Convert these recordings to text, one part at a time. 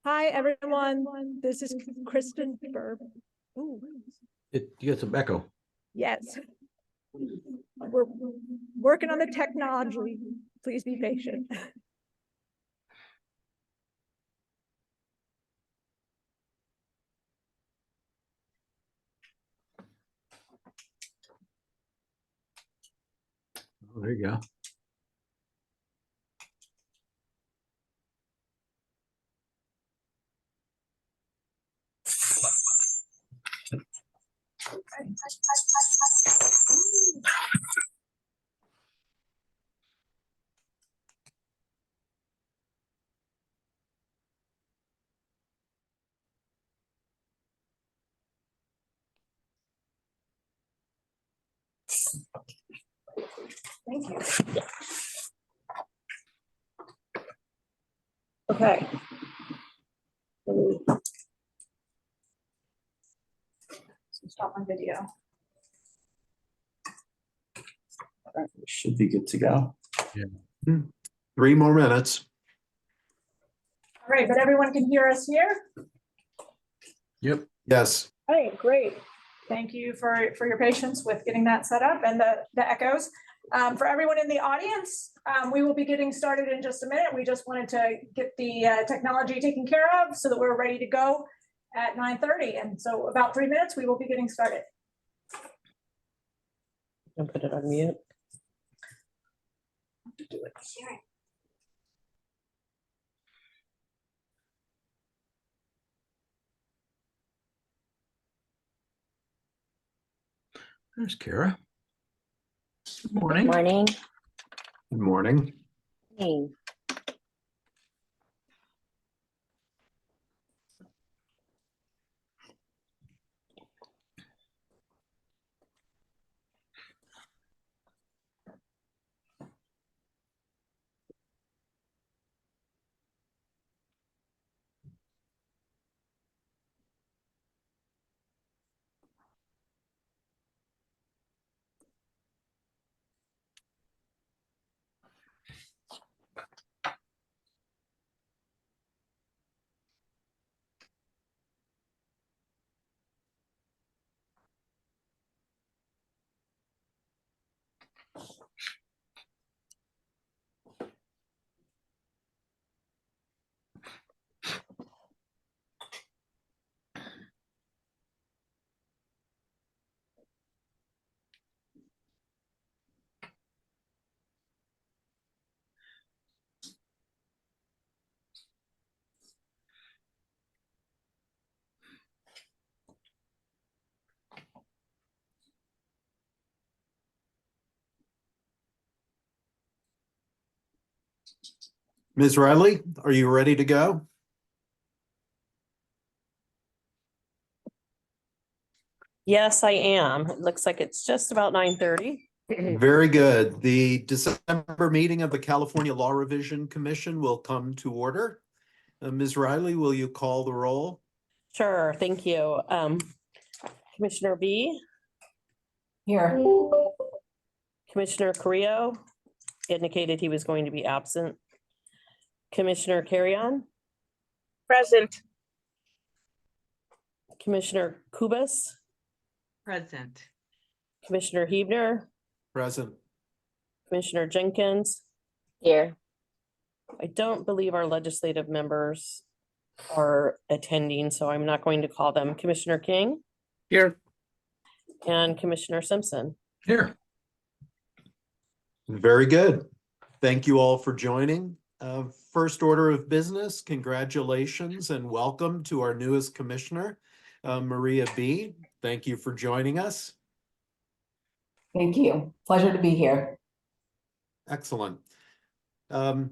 Hi, everyone. This is Kristen Burb. Ooh, You get some echo. yes. We're working on the technology. Please be patient. Oh, there you go. Thank you. Okay. So stop my video. Should be good to go. Yeah. 3 more minutes. All right, but everyone can hear us here? Yep. Yes. All right, great. Thank you for your patience with getting that set up and the echoes. For everyone in the audience, we will be getting started in just a minute. We just wanted to get the technology taken care of so that we're ready to go at 9:30. And so about 3 minutes, we will be getting started. And put it on mute. Do it. Sharing. There's Kara. Good morning. Morning. Good morning. Hey. Ms. Riley, are you ready to go? Yes, I am. It looks like it's just about 9:30. Very good. The December meeting of the California Law Revision Commission will come to order. Ms. Riley, will you call the roll? Sure, thank you. Commissioner B, Here. Commissioner Carrillo indicated he was going to be absent. Commissioner Carrion, Present. Commissioner Kubus, Present. Commissioner Hebner, Present. Commissioner Jenkins. Here. I don't believe our legislative members are attending, so I'm not going to call them. Commissioner King Here. and Commissioner Simpson. Here. Very good. Thank you all for joining. First order of business, congratulations and welcome to our newest commissioner, Maria B. Thank you for joining us. Thank you. Pleasure to be here. Excellent. The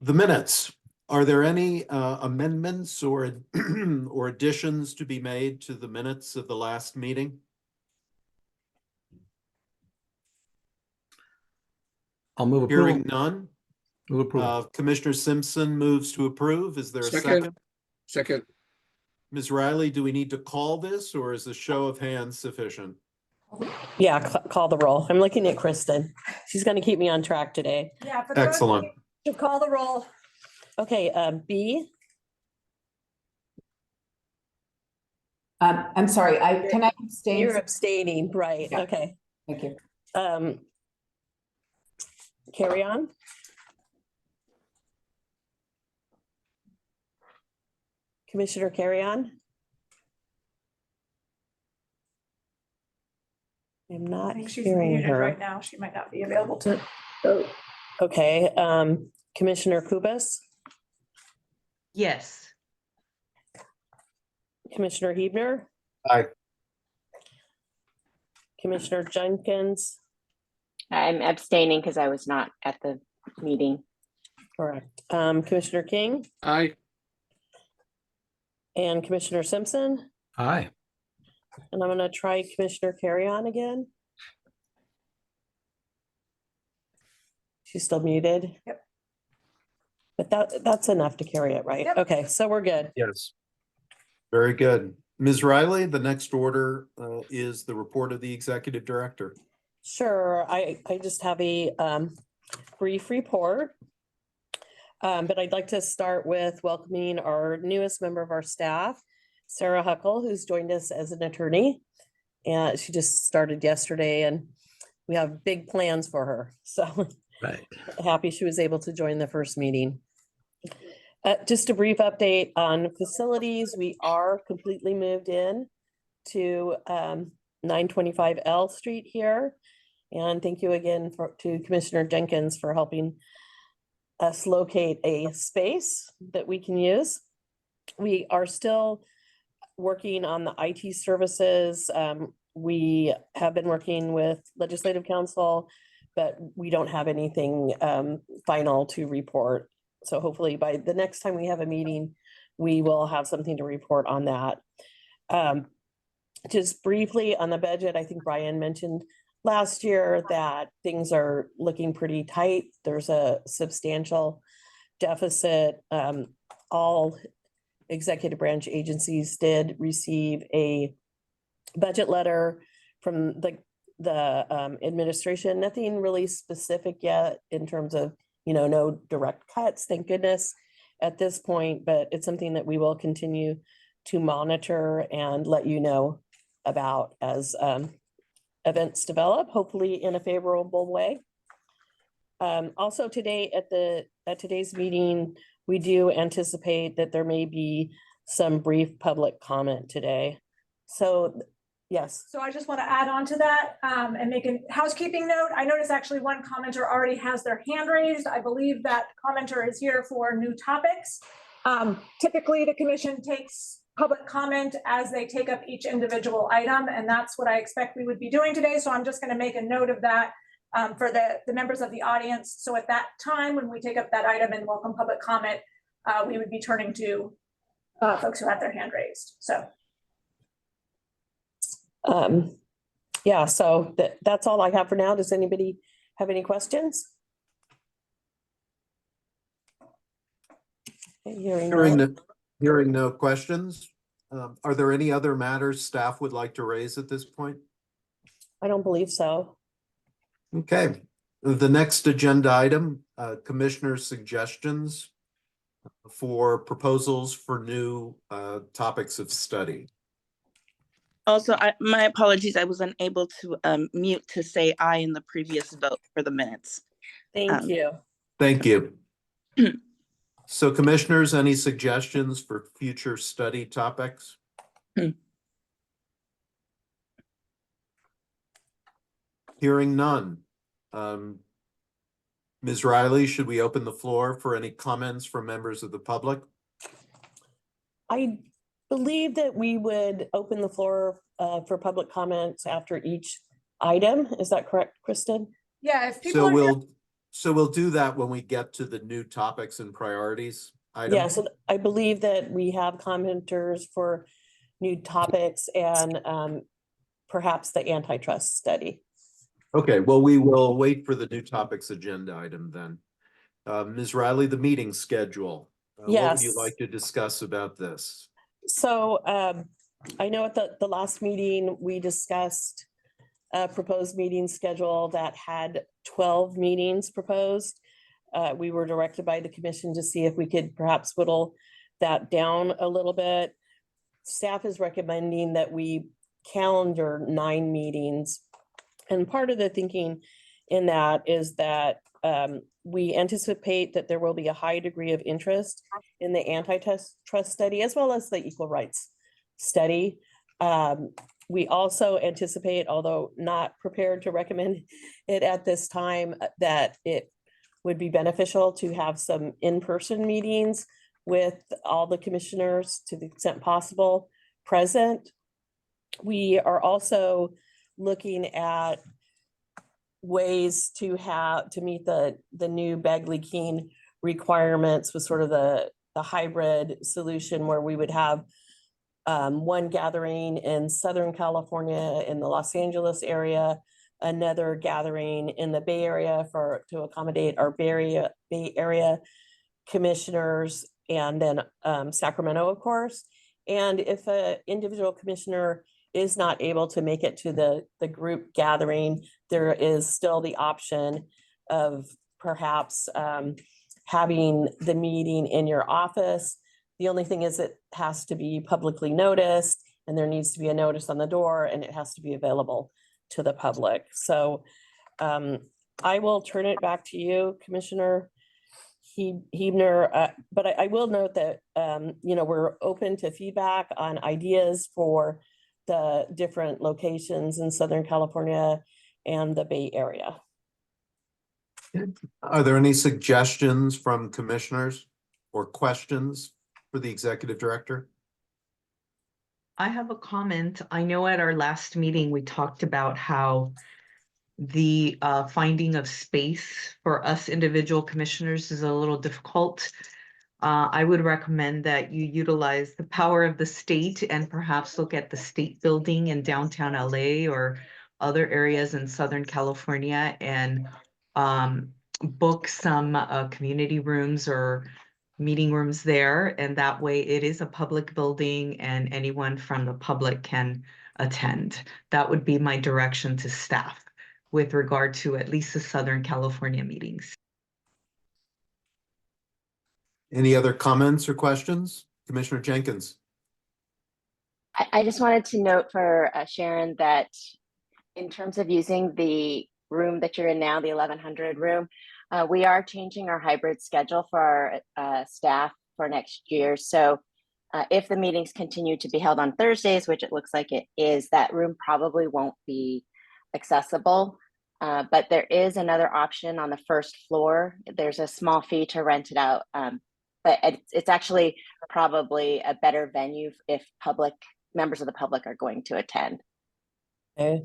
minutes, are there any amendments or or additions to be made to the minutes of the last meeting? I'll move approval. Hearing none, Move approval. Commissioner Simpson moves to approve. Is there a Second. second? Second. Ms. Riley, do we need to call this or is a show of hands sufficient? Yeah, call the roll. I'm looking at Kristen. She's going to keep me on track today. Yeah, for the rest of Excellent. you, to call the roll. Okay, B, I'm sorry, can I abstain? you're abstaining, right? Yeah. Okay. Thank you. Carry on. Commissioner Carry On. I'm I not think she's hearing muted her. right now. She might not be available to. Okay, Commissioner Kubus, Yes. Commissioner Hebner. Aye. Commissioner Jenkins, I'm abstaining because I was not at the meeting. correct. Commissioner King Aye. and Commissioner Simpson. Aye. And I'm gonna try Commissioner Carry On again. She's still muted. Yep. But that's enough to carry it, right? Yep. Okay, so we're good. Yes. Very good. Ms. Riley, the next order is the report of the executive director. Sure, I just have a brief report. But I'd like to start with welcoming our newest member of our staff, Sarah Huckle, who's joined us as an attorney. And she just started yesterday and we have big plans for her. So Right. happy she was able to join the first meeting. Just a brief update on facilities. We are completely moved in to 925 L Street here. And thank you again to Commissioner Jenkins for helping us locate a space that we can use. We are still working on the IT services. We have been working with Legislative Council, but we don't have anything final to report. So hopefully by the next time we have a meeting, we will have something to report on that. Just briefly on the budget, I think Brian mentioned last year that things are looking pretty tight. There's a substantial deficit. All executive branch agencies did receive a budget letter from the administration. Nothing really specific yet in terms of, no direct cuts, thank goodness at this point, but it's something that we will continue to monitor and let you know about as events develop, hopefully in a favorable way. Also today at today's meeting, we do anticipate that there may be some brief public comment today. So, yes. So I just want to add on to that and make a housekeeping note. I noticed actually one commenter already has their hand raised. I believe that commenter is here for new topics. Typically, the commission takes public comment as they take up each individual item, and that's what I expect we would be doing today. So I'm just going to make a note of that for the members of the audience. So at that time, when we take up that item and welcome public comment, we would be turning to folks who have their hand raised. So. Yeah, so that's all I have for now. Does anybody have any questions? Okay, Hearing no questions. Are there any other matters staff would like to raise at this point? I don't believe so. Okay, the next agenda item, commissioner suggestions for proposals for new topics of study. Also, my apologies, I was unable to mute to say aye in the previous vote for the minutes. Thank you. Thank you. So commissioners, any suggestions for future study topics? Hearing none. Ms. Riley, should we open the floor for any comments from members of the public? I believe that we would open the floor for public comments after each item. Is that correct, Kristen? Yeah, if people So we'll do that when we get to the new topics and priorities item. Yes, and I believe that we have commenters for new topics and perhaps the antitrust study. Okay, well, we will wait for the new topics agenda item then. Ms. Riley, the meeting schedule. What would you Yes. like to discuss about this? So I know at the last meeting, we discussed a proposed meeting schedule that had 12 meetings proposed. We were directed by the commission to see if we could perhaps whittle that down a little bit. Staff is recommending that we calendar 9 meetings. And part of the thinking in that is that we anticipate that there will be a high degree of interest in the antitrust study as well as the equal rights study. We also anticipate, although not prepared to recommend it at this time, that it would be beneficial to have some in-person meetings with all the commissioners to the extent possible present. We are also looking at ways to meet the new Bagley-Keene requirements with sort of the hybrid solution where we would have one gathering in Southern California in the Los Angeles area, another gathering in the Bay Area to accommodate our Bay Area commissioners, and then Sacramento, of course. And if an individual commissioner is not able to make it to the group gathering, there is still the option of perhaps having the meeting in your office. The only thing is it has to be publicly noticed, and there needs to be a notice on the door, and it has to be available to the public. So I will turn it back to you, Commissioner Huebner, but I will note that we're open to feedback on ideas for the different locations in Southern California and the Bay Area. Are there any suggestions from commissioners or questions for the executive director? I have a comment. I know at our last meeting, we talked about how the finding of space for us individual commissioners is a little difficult. I would recommend that you utilize the power of the state and perhaps look at the state building in downtown LA or other areas in Southern California and book some community rooms or meeting rooms there. And that way it is a public building and anyone from the public can attend. That would be my direction to staff with regard to at least the Southern California meetings. Any other comments or questions? Commissioner Jenkins. I just wanted to note for Sharon that in terms of using the room that you're in now, the 1100 room, we are changing our hybrid schedule for our staff for next year. So if the meetings continue to be held on Thursdays, which it looks like it is, that room probably won't be accessible. But there is another option on the first floor. There's a small fee to rent it out. But it's actually probably a better venue if members of the public are going to attend. Okay.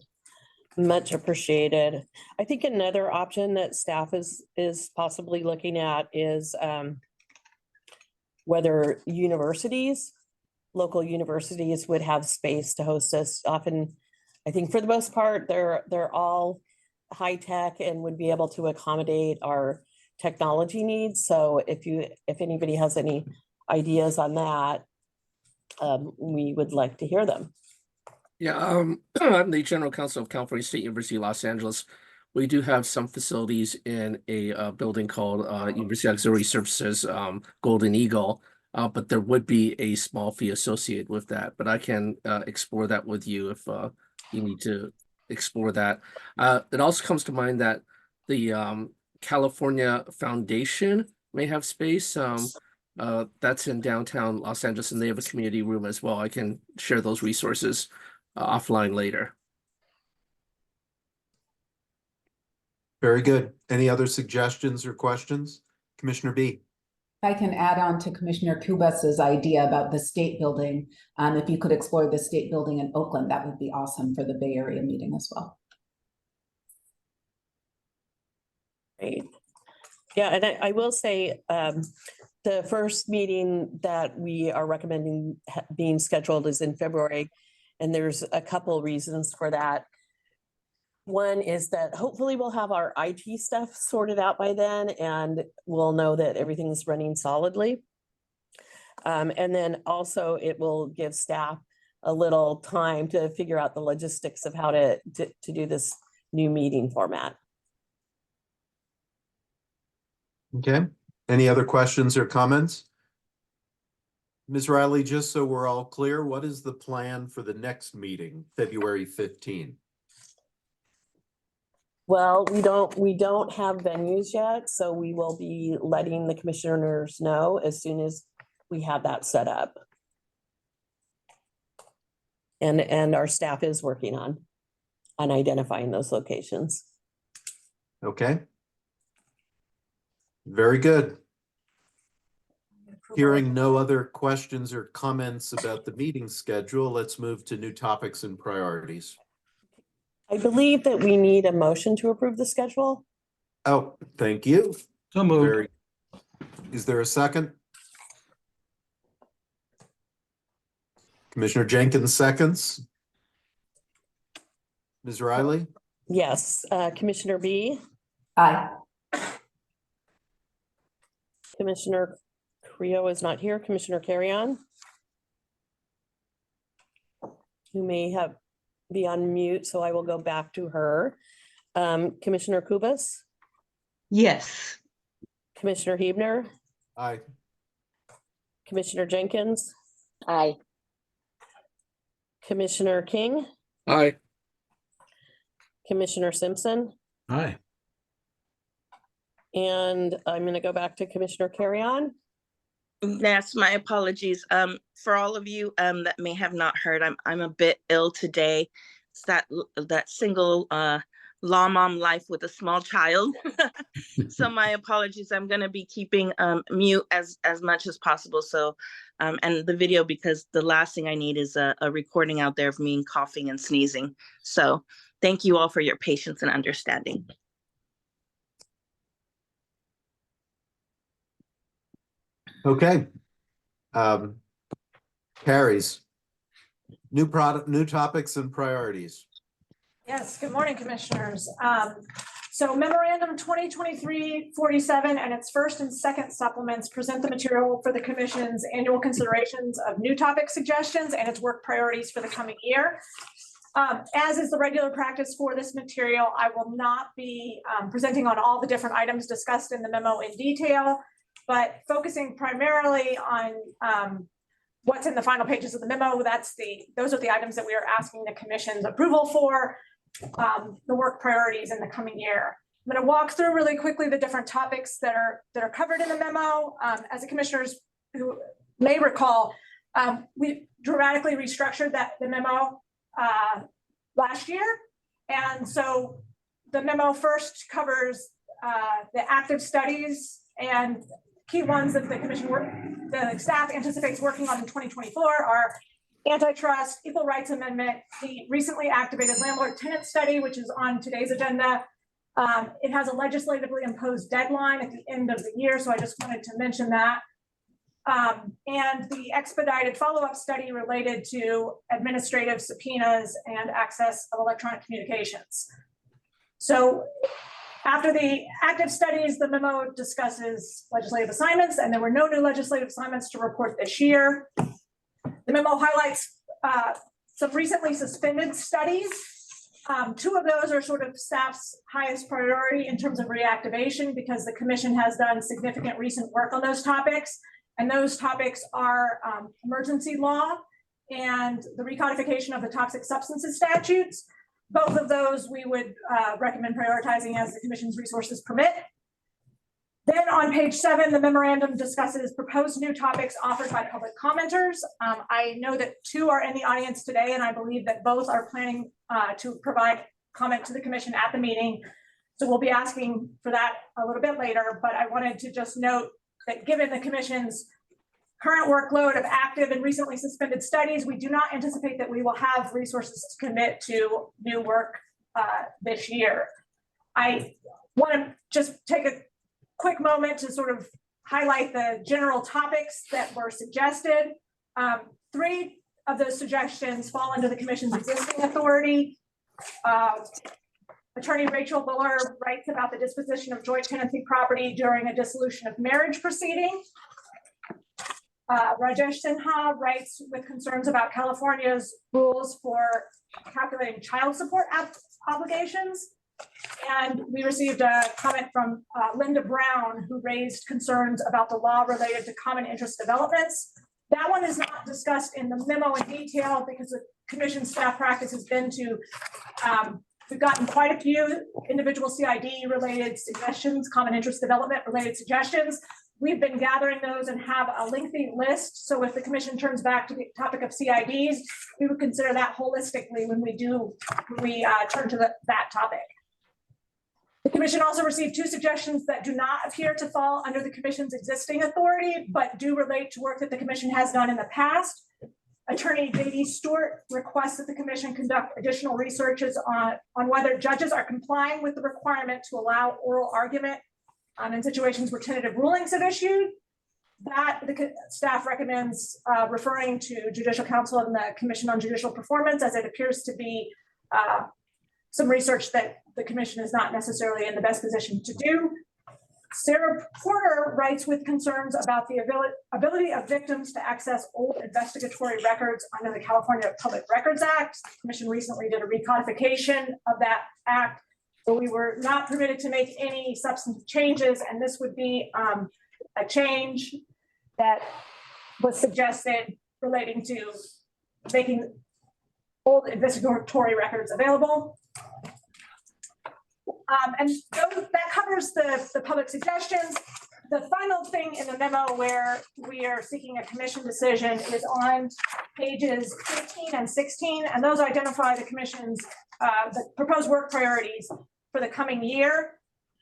Much appreciated. I think another option that staff is possibly looking at is whether local universities would have space to host us. Often, I think for the most part, they're all high tech and would be able to accommodate our technology needs. So if anybody has any ideas on that, we would like to hear them. Yeah, I'm the General Counsel of California State University, Los Angeles. We do have some facilities in a building called University Auxiliary Services Golden Eagle, but there would be a small fee associated with that. But I can explore that with you if you need to explore that. It also comes to mind that the California Foundation may have space. That's in downtown Los Angeles, and they have a community room as well. I can share those resources offline later. Very good. Any other suggestions or questions? Commissioner B. If I can add on to Commissioner Kubas's idea about the state building, if you could explore the state building in Oakland, that would be awesome for the Bay Area meeting as well. Great. Yeah, and I will say the first meeting that we are recommending being scheduled is in February, and there's a couple reasons for that. One is that hopefully we'll have our IT stuff sorted out by then and we'll know that everything's running solidly. And then also it will give staff a little time to figure out the logistics of how to do this new meeting format. Okay, any other questions or comments? Ms. Riley, just so we're all clear, what is the plan for the next meeting, February 15? Well, we don't have venues yet, so we will be letting the commissioners know as soon as we have that set up. And our staff is working on identifying those locations. Okay. Very good. Hearing no other questions or comments about the meeting schedule, let's move to new topics and priorities. I believe that we need a motion to approve the schedule. Oh, thank you. So moved. Very. Is there a second? Commissioner Jenkins seconds. Ms. Riley? Yes, Commissioner B, Aye. Commissioner Creo is not here, Commissioner Carrion, who may be on mute, so I will go back to her. Commissioner Kubas, Yes. Commissioner Hebner, Aye. Commissioner Jenkins, Aye. Commissioner King, Aye. Commissioner Simpson, Aye. and I'm going to go back to Commissioner Carrion. Yes, my apologies. For all of you that may have not heard, I'm a bit ill today. It's that single law mom life with a small child. So my apologies. I'm going to be keeping mute as much as possible. So and the video, because the last thing I need is a recording out there of me coughing and sneezing. So thank you all for your patience and understanding. Okay. Carries. New topics and priorities. Yes, good morning, commissioners. So memorandum 2023-47 and its first and second supplements present the material for the commission's annual considerations of new topic suggestions and its work priorities for the coming year. As is the regular practice for this material, I will not be presenting on all the different items discussed in the memo in detail, but focusing primarily on what's in the final pages of the memo. Those are the items that we are asking the commission's approval for, the work priorities in the coming year. I'm going to walk through really quickly the different topics that are covered in the memo. As the commissioners who may recall, we dramatically restructured the memo last year. And so the memo first covers the active studies, and key ones that the staff anticipates working on in 2024 are antitrust, equal rights amendment, the recently activated landlord tenant study, which is on today's agenda. It has a legislatively imposed deadline at the end of the year, so I just wanted to mention that. And the expedited follow-up study related to administrative subpoenas and access of electronic communications. So after the active studies, the memo discusses legislative assignments, and there were no new legislative assignments to report this year. The memo highlights some recently suspended studies. Two of those are sort of staff's highest priority in terms of reactivation, because the commission has done significant recent work on those topics. And those topics are emergency law and the recodification of the toxic substances statutes. Both of those we would recommend prioritizing as the commission's resources permit. Then on page 7, the memorandum discusses proposed new topics offered by public commenters. I know that 2 are in the audience today, and I believe that both are planning to provide comment to the commission at the meeting. So we'll be asking for that a little bit later, but I wanted to just note that given the commission's current workload of active and recently suspended studies, we do not anticipate that we will have resources to commit to new work this year. I want to just take a quick moment to sort of highlight the general topics that were suggested. 3 of those suggestions fall under the commission's existing authority. Attorney Rachel Buller writes about the disposition of joint tenancy property during a dissolution of marriage proceeding. Rajesh Sinha writes with concerns about California's rules for calculating child support obligations. And we received a comment from Linda Brown, who raised concerns about the law related to common interest developments. That one is not discussed in the memo in detail because the commission staff practice has been to, we've gotten quite a few individual CID related suggestions, common interest development related suggestions. We've been gathering those and have a lengthy list. So if the commission turns back to the topic of CIDs, we would consider that holistically when we turn to that topic. The commission also received 2 suggestions that do not appear to fall under the commission's existing authority, but do relate to work that the commission has done in the past. Attorney J.D. Stewart requests that the commission conduct additional researches on whether judges are complying with the requirement to allow oral argument in situations where tentative rulings have issued. That the staff recommends referring to Judicial Council and the Commission on Judicial Performance, as it appears to be some research that the commission is not necessarily in the best position to do. Sarah Porter writes with concerns about the ability of victims to access old investigatory records under the California Public Records Act. The commission recently did a recodification of that act, but we were not permitted to make any substantive changes, and this would be a change that was suggested relating to making old investigatory records available. And that covers the public suggestions. The final thing in the memo where we are seeking a commission decision is on pages 15 and 16, and those identify the commission's the proposed work priorities for the coming year.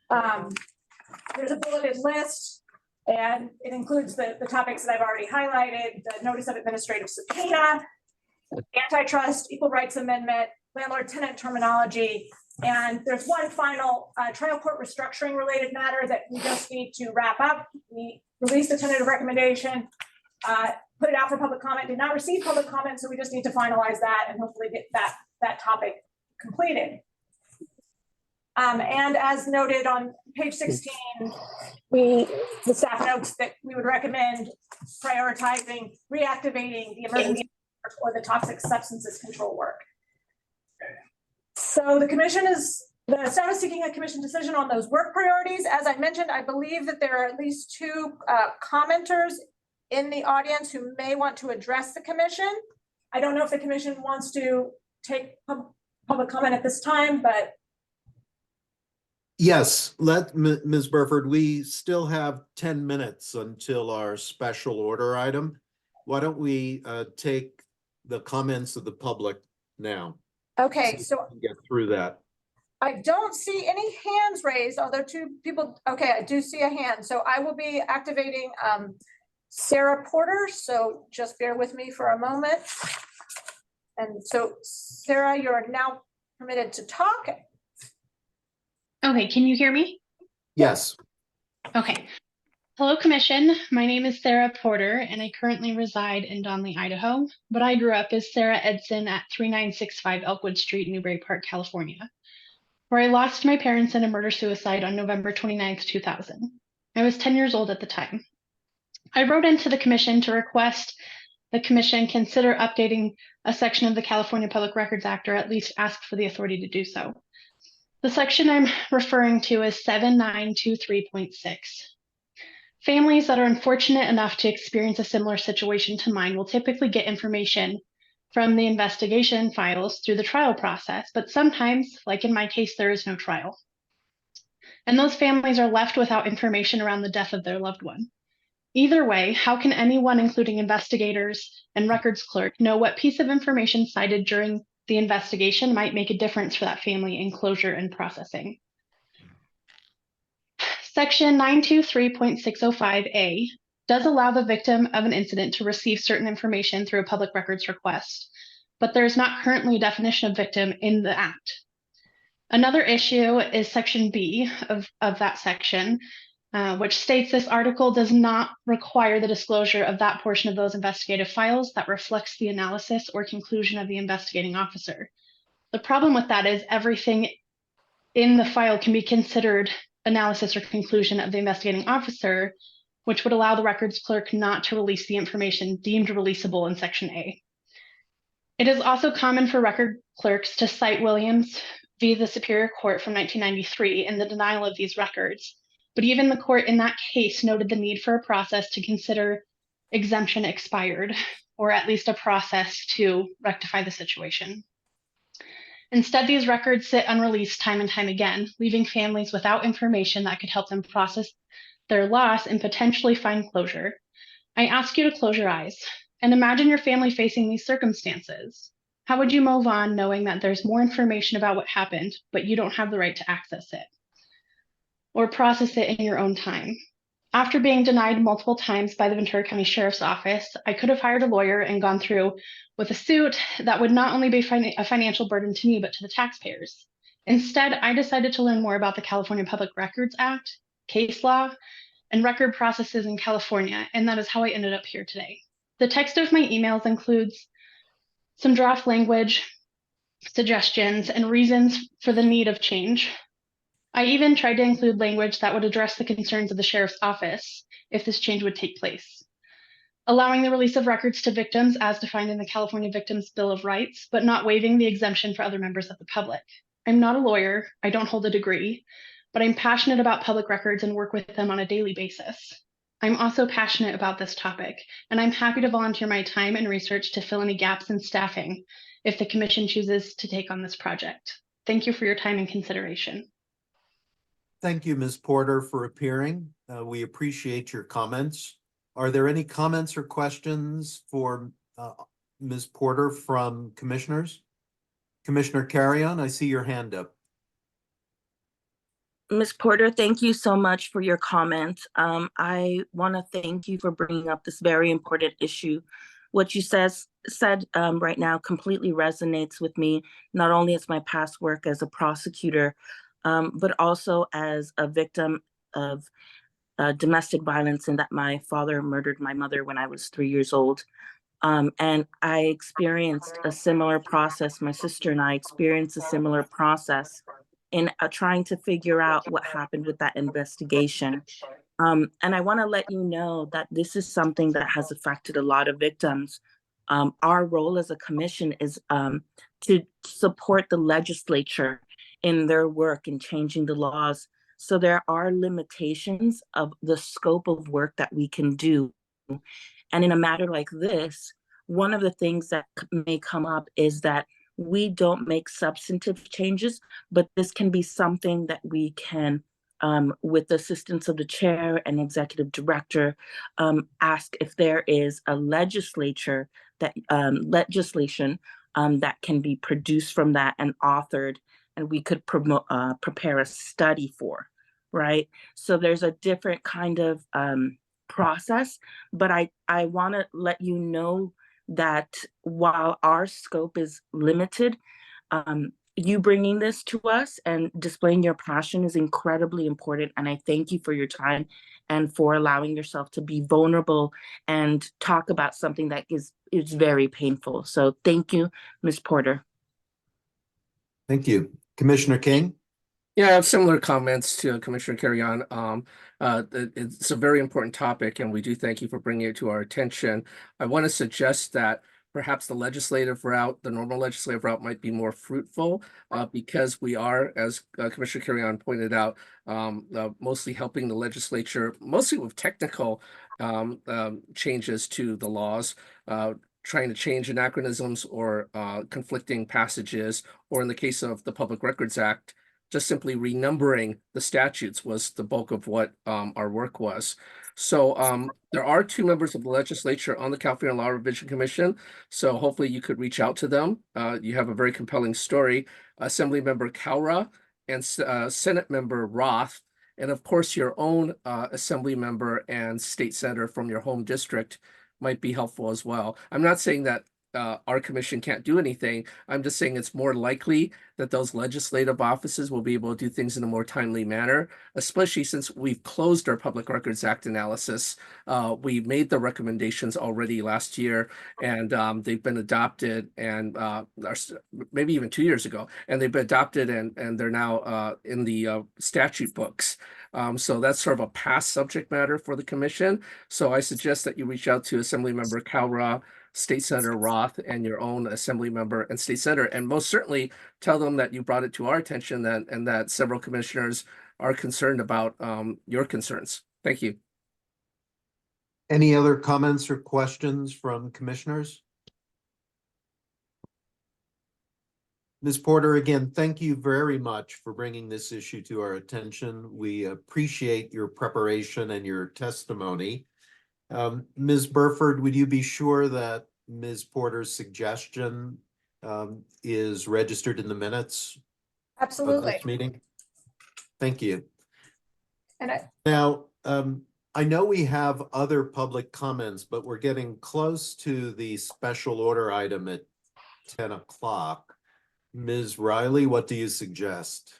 There's a bulleted list, and it includes the topics that I've already highlighted: the notice of administrative subpoena, antitrust, equal rights amendment, landlord-tenant terminology. And there's one final trial court restructuring related matter that we just need to wrap up. We released a tentative recommendation, put it out for public comment, did not receive public comment, so we just need to finalize that and hopefully get that topic completed. And as noted on page 16, the staff notes that we would recommend prioritizing reactivating the emergency or the toxic substances control work. So the staff is seeking a commission decision on those work priorities. As I mentioned, I believe that there are at least 2 commenters in the audience who may want to address the commission. I don't know if the commission wants to take public comment at this time, but. Yes, Ms. Burford, we still have 10 minutes until our special order item. Why don't we take the comments of the public now? Okay, so we can get through that. I don't see any hands raised, although 2 people, okay, I do see a hand. So I will be activating Sarah Porter, so just bear with me for a moment. And so Sarah, you're now permitted to talk. Okay, can you hear me? Yes. Okay. Hello, Commission. My name is Sarah Porter, and I currently reside in Donley, Idaho, but I grew up as Sarah Edson at 3965 Elkwood Street, Newbury Park, California, where I lost my parents in a murder-suicide on November 29th, 2000. I was 10 years old at the time. I wrote into the Commission to request the Commission consider updating a section of the California Public Records Act, or at least ask for the authority to do so. The section I'm referring to is 7923.6. Families that are unfortunate enough to experience a similar situation to mine will typically get information from the investigation files through the trial process, but sometimes, like in my case, there is no trial. And those families are left without information around the death of their loved one. Either way, how can anyone, including investigators and records clerk, know what piece of information cited during the investigation might make a difference for that family in closure and processing? Section 923.605A does allow the victim of an incident to receive certain information through a public records request, but there is not currently a definition of victim in the Act. Another issue is Section B of that section, which states this article does not require the disclosure of that portion of those investigative files that reflects the analysis or conclusion of the investigating officer. The problem with that is everything in the file can be considered analysis or conclusion of the investigating officer, which would allow the records clerk not to release the information deemed releasable in Section A. It is also common for record clerks to cite Williams v. the Superior Court from 1993 in the denial of these records, but even the court in that case noted the need for a process to consider exemption expired, or at least a process to rectify the situation. Instead, these records sit unreleased time and time again, leaving families without information that could help them process their loss and potentially find closure. I ask you to close your eyes and imagine your family facing these circumstances. How would you move on knowing that there's more information about what happened, but you don't have the right to access it or process it in your own time? After being denied multiple times by the Ventura County Sheriff's Office, I could have hired a lawyer and gone through with a suit that would not only be a financial burden to me, but to the taxpayers. Instead, I decided to learn more about the California Public Records Act, case law, and record processes in California, and that is how I ended up here today. The text of my emails includes some draft language, suggestions, and reasons for the need of change. I even tried to include language that would address the concerns of the Sheriff's Office if this change would take place. Allowing the release of records to victims as defined in the California Victims' Bill of Rights, but not waiving the exemption for other members of the public. I'm not a lawyer, I don't hold a degree, but I'm passionate about public records and work with them on a daily basis. I'm also passionate about this topic, and I'm happy to volunteer my time and research to fill any gaps in staffing if the Commission chooses to take on this project. Thank you for your time and consideration. Thank you, Ms. Porter, for appearing. We appreciate your comments. Are there any comments or questions for Ms. Porter from commissioners? Commissioner Carrion, I see your hand up. Ms. Porter, thank you so much for your comment. I want to thank you for bringing up this very important issue. What you said right now completely resonates with me, not only as my past work as a prosecutor, but also as a victim of domestic violence, and that my father murdered my mother when I was 3 years old. And I experienced a similar process. My sister and I experienced a similar process in trying to figure out what happened with that investigation. And I want to let you know that this is something that has affected a lot of victims. Our role as a commission is to support the legislature in their work in changing the laws. So there are limitations of the scope of work that we can do. And in a matter like this, one of the things that may come up is that we don't make substantive changes, but this can be something that we can, with the assistance of the chair and executive director, ask if there is a legislation that can be produced from that and authored, and we could prepare a study for, right? So there's a different kind of process, but I want to let you know that while our scope is limited, you bringing this to us and displaying your passion is incredibly important. And I thank you for your time and for allowing yourself to be vulnerable and talk about something that is very painful. So thank you, Ms. Porter. Thank you. Commissioner King? Yeah, I have similar comments to Commissioner Carrion. It's a very important topic, and we do thank you for bringing it to our attention. I want to suggest that perhaps the legislative route, the normal legislative route, might be more fruitful because we are, as Commissioner Carrion pointed out, mostly helping the legislature, mostly with technical changes to the laws, trying to change anachronisms or conflicting passages, or in the case of the Public Records Act, just simply renumbering the statutes was the bulk of what our work was. So there are 2 members of the legislature on the California Law Revision Commission. So hopefully you could reach out to them. You have a very compelling story. Assembly Member Kaura and Senate Member Roth, and of course your own Assembly Member and State Senator from your home district might be helpful as well. I'm not saying that our commission can't do anything. I'm just saying it's more likely that those legislative offices will be able to do things in a more timely manner, especially since we've closed our Public Records Act analysis. We made the recommendations already last year, and they've been adopted, and maybe even 2 years ago, and they've been adopted, and they're now in the statute books. So that's sort of a past subject matter for the commission. So I suggest that you reach out to Assemblymember Cowra, State Senator Roth, and your own Assembly member and State Senator, and most certainly tell them that you brought it to our attention and that several commissioners are concerned about your concerns. Thank you. Any other comments or questions from commissioners? Ms. Porter, again, thank you very much for bringing this issue to our attention. We appreciate your preparation and your testimony. Ms. Burford, would you be sure that Ms. Porter's suggestion is registered in the minutes of Absolutely. this meeting? Thank you. And Now, I know we have other public comments, but we're getting close to the special order item at 10 o'clock. Ms. Riley, what do you suggest?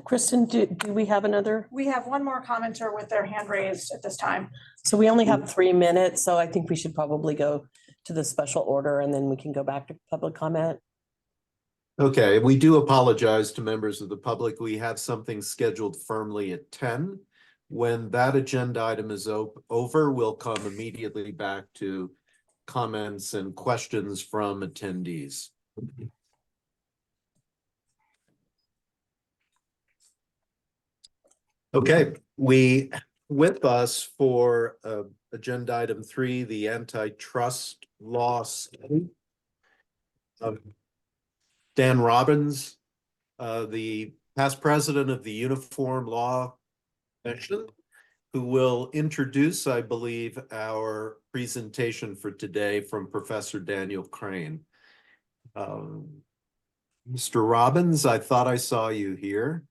Kristen, do we have another? we have one more commenter with their hand raised at this time. So we only have 3 minutes, so I think we should probably go to the special order and then we can go back to public comment. Okay, we do apologize to members of the public. We have something scheduled firmly at 10. When that agenda item is over, we'll come immediately back to comments and questions from attendees. Okay, with us for agenda item 3, the antitrust law study. Dan Robbins, the past president of the Uniform Law Commission, who will introduce, I believe, our presentation for today from Professor Daniel Crane. Mr. Robbins, I thought I saw you here.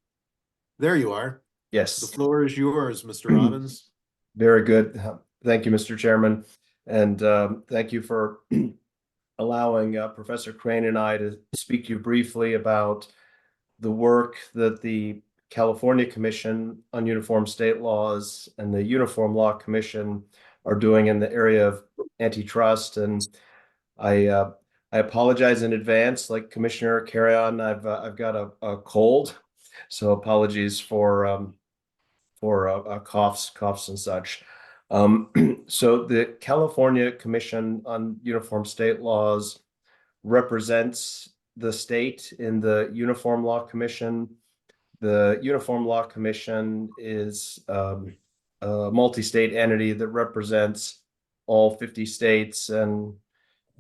There you are. The Yes, floor is yours, Mr. Robbins. very good. Thank you, Mr. Chairman. And thank you for allowing Professor Crane and I to speak to you briefly about the work that the California Commission on Uniform State Laws and the Uniform Law Commission are doing in the area of antitrust. And I apologize in advance, like Commissioner Carrion, I've got a cold, so apologies for coughs and such. So the California Commission on Uniform State Laws represents the state in the Uniform Law Commission. The Uniform Law Commission is a multi-state entity that represents all 50 states and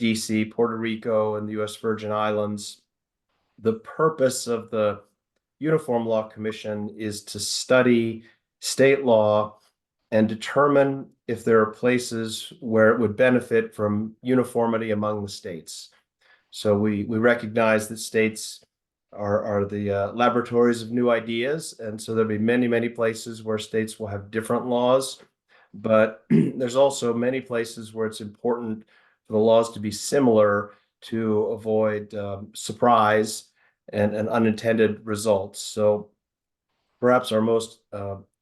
DC, Puerto Rico, and the U.S. Virgin Islands. The purpose of the Uniform Law Commission is to study state law and determine if there are places where it would benefit from uniformity among the states. So we recognize that states are the laboratories of new ideas, and so there'll be many places where states will have different laws, but there's also many places where it's important for the laws to be similar to avoid surprise and unintended results. So perhaps our most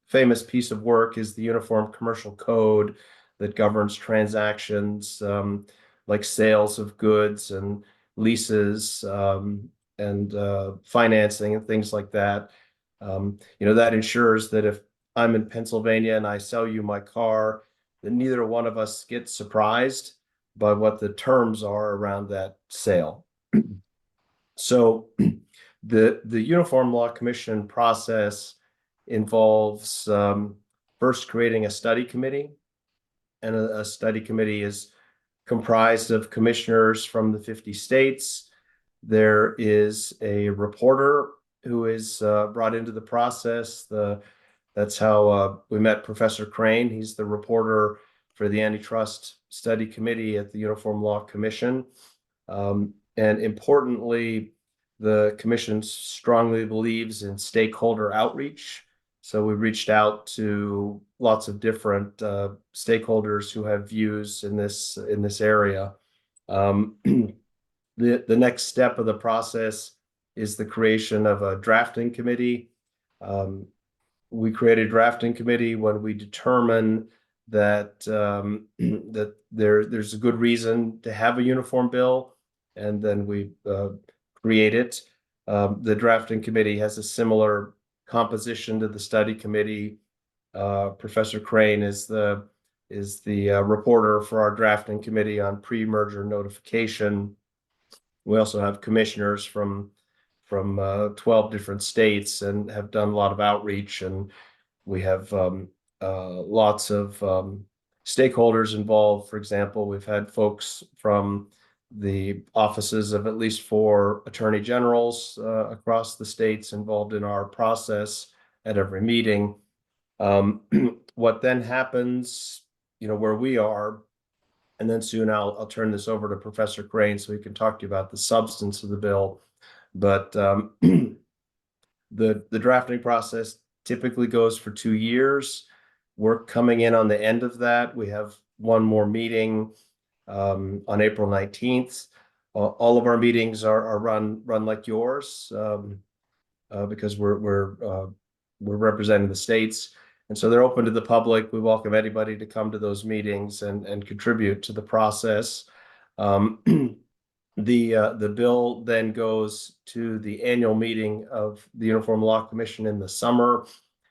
famous piece of work is the Uniform Commercial Code that governs transactions like sales of goods and leases and financing and things like that. That ensures that if I'm in Pennsylvania and I sell you my car, that neither one of us gets surprised by what the terms are around that sale. So the Uniform Law Commission process involves first creating a study committee, and a study committee is comprised of commissioners from the 50 states. There is a reporter who is brought into the process. That's how we met Professor Crane. He's the reporter for the Antitrust Study Committee at the Uniform Law Commission. And importantly, the commission strongly believes in stakeholder outreach. So we reached out to lots of different stakeholders who have views in this area. The next step of the process is the creation of a drafting committee. We created a drafting committee when we determine that that there's a good reason to have a uniform bill, and then we create it. The drafting committee has a similar composition to the study committee. Professor Crane is the reporter for our drafting committee on pre-merger notification. We also have commissioners from 12 different states and have done a lot of outreach, and we have lots of stakeholders involved. For example, we've had folks from the offices of at least 4 attorney generals across the states involved in our process at every meeting. What then happens, where we are, and then soon I'll turn this over to Professor Crane so he can talk to you about the substance of the bill. But the drafting process typically goes for 2 years. We're coming in on the end of that. We have one more meeting on April 19th. All of our meetings are run like yours because we're representing the states. And so they're open to the public. We welcome anybody to come to those meetings and contribute to the process. The bill then goes to the annual meeting of the Uniform Law Commission in the summer,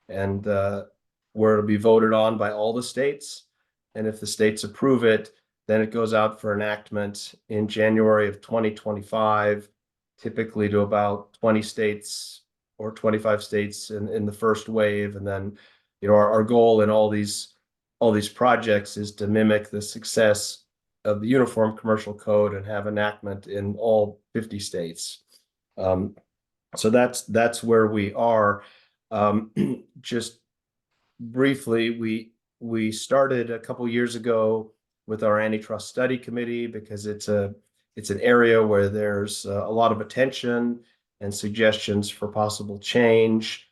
and where it'll be voted on by all the states. And if the states approve it, then it goes out for enactment in January of 2025, typically to about 20 states or 25 states in the first wave. And then, our goal in all these projects is to mimic the success of the Uniform Commercial Code and have enactment in all 50 states. So that's where we are. Just briefly, we started a couple years ago with our antitrust study committee because it's an area where there's a lot of attention and suggestions for possible change.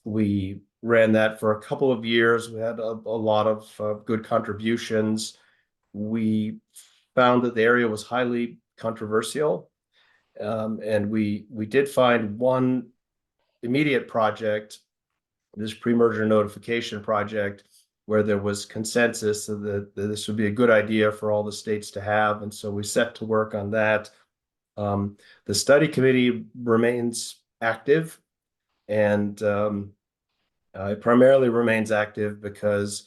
We ran that for a couple of years. We had a lot of good contributions. We found that the area was highly controversial, and we did find one immediate project, this pre-merger notification project, where there was consensus that this would be a good idea for all the states to have. And so we set to work on that. The study committee remains active, and it primarily remains active because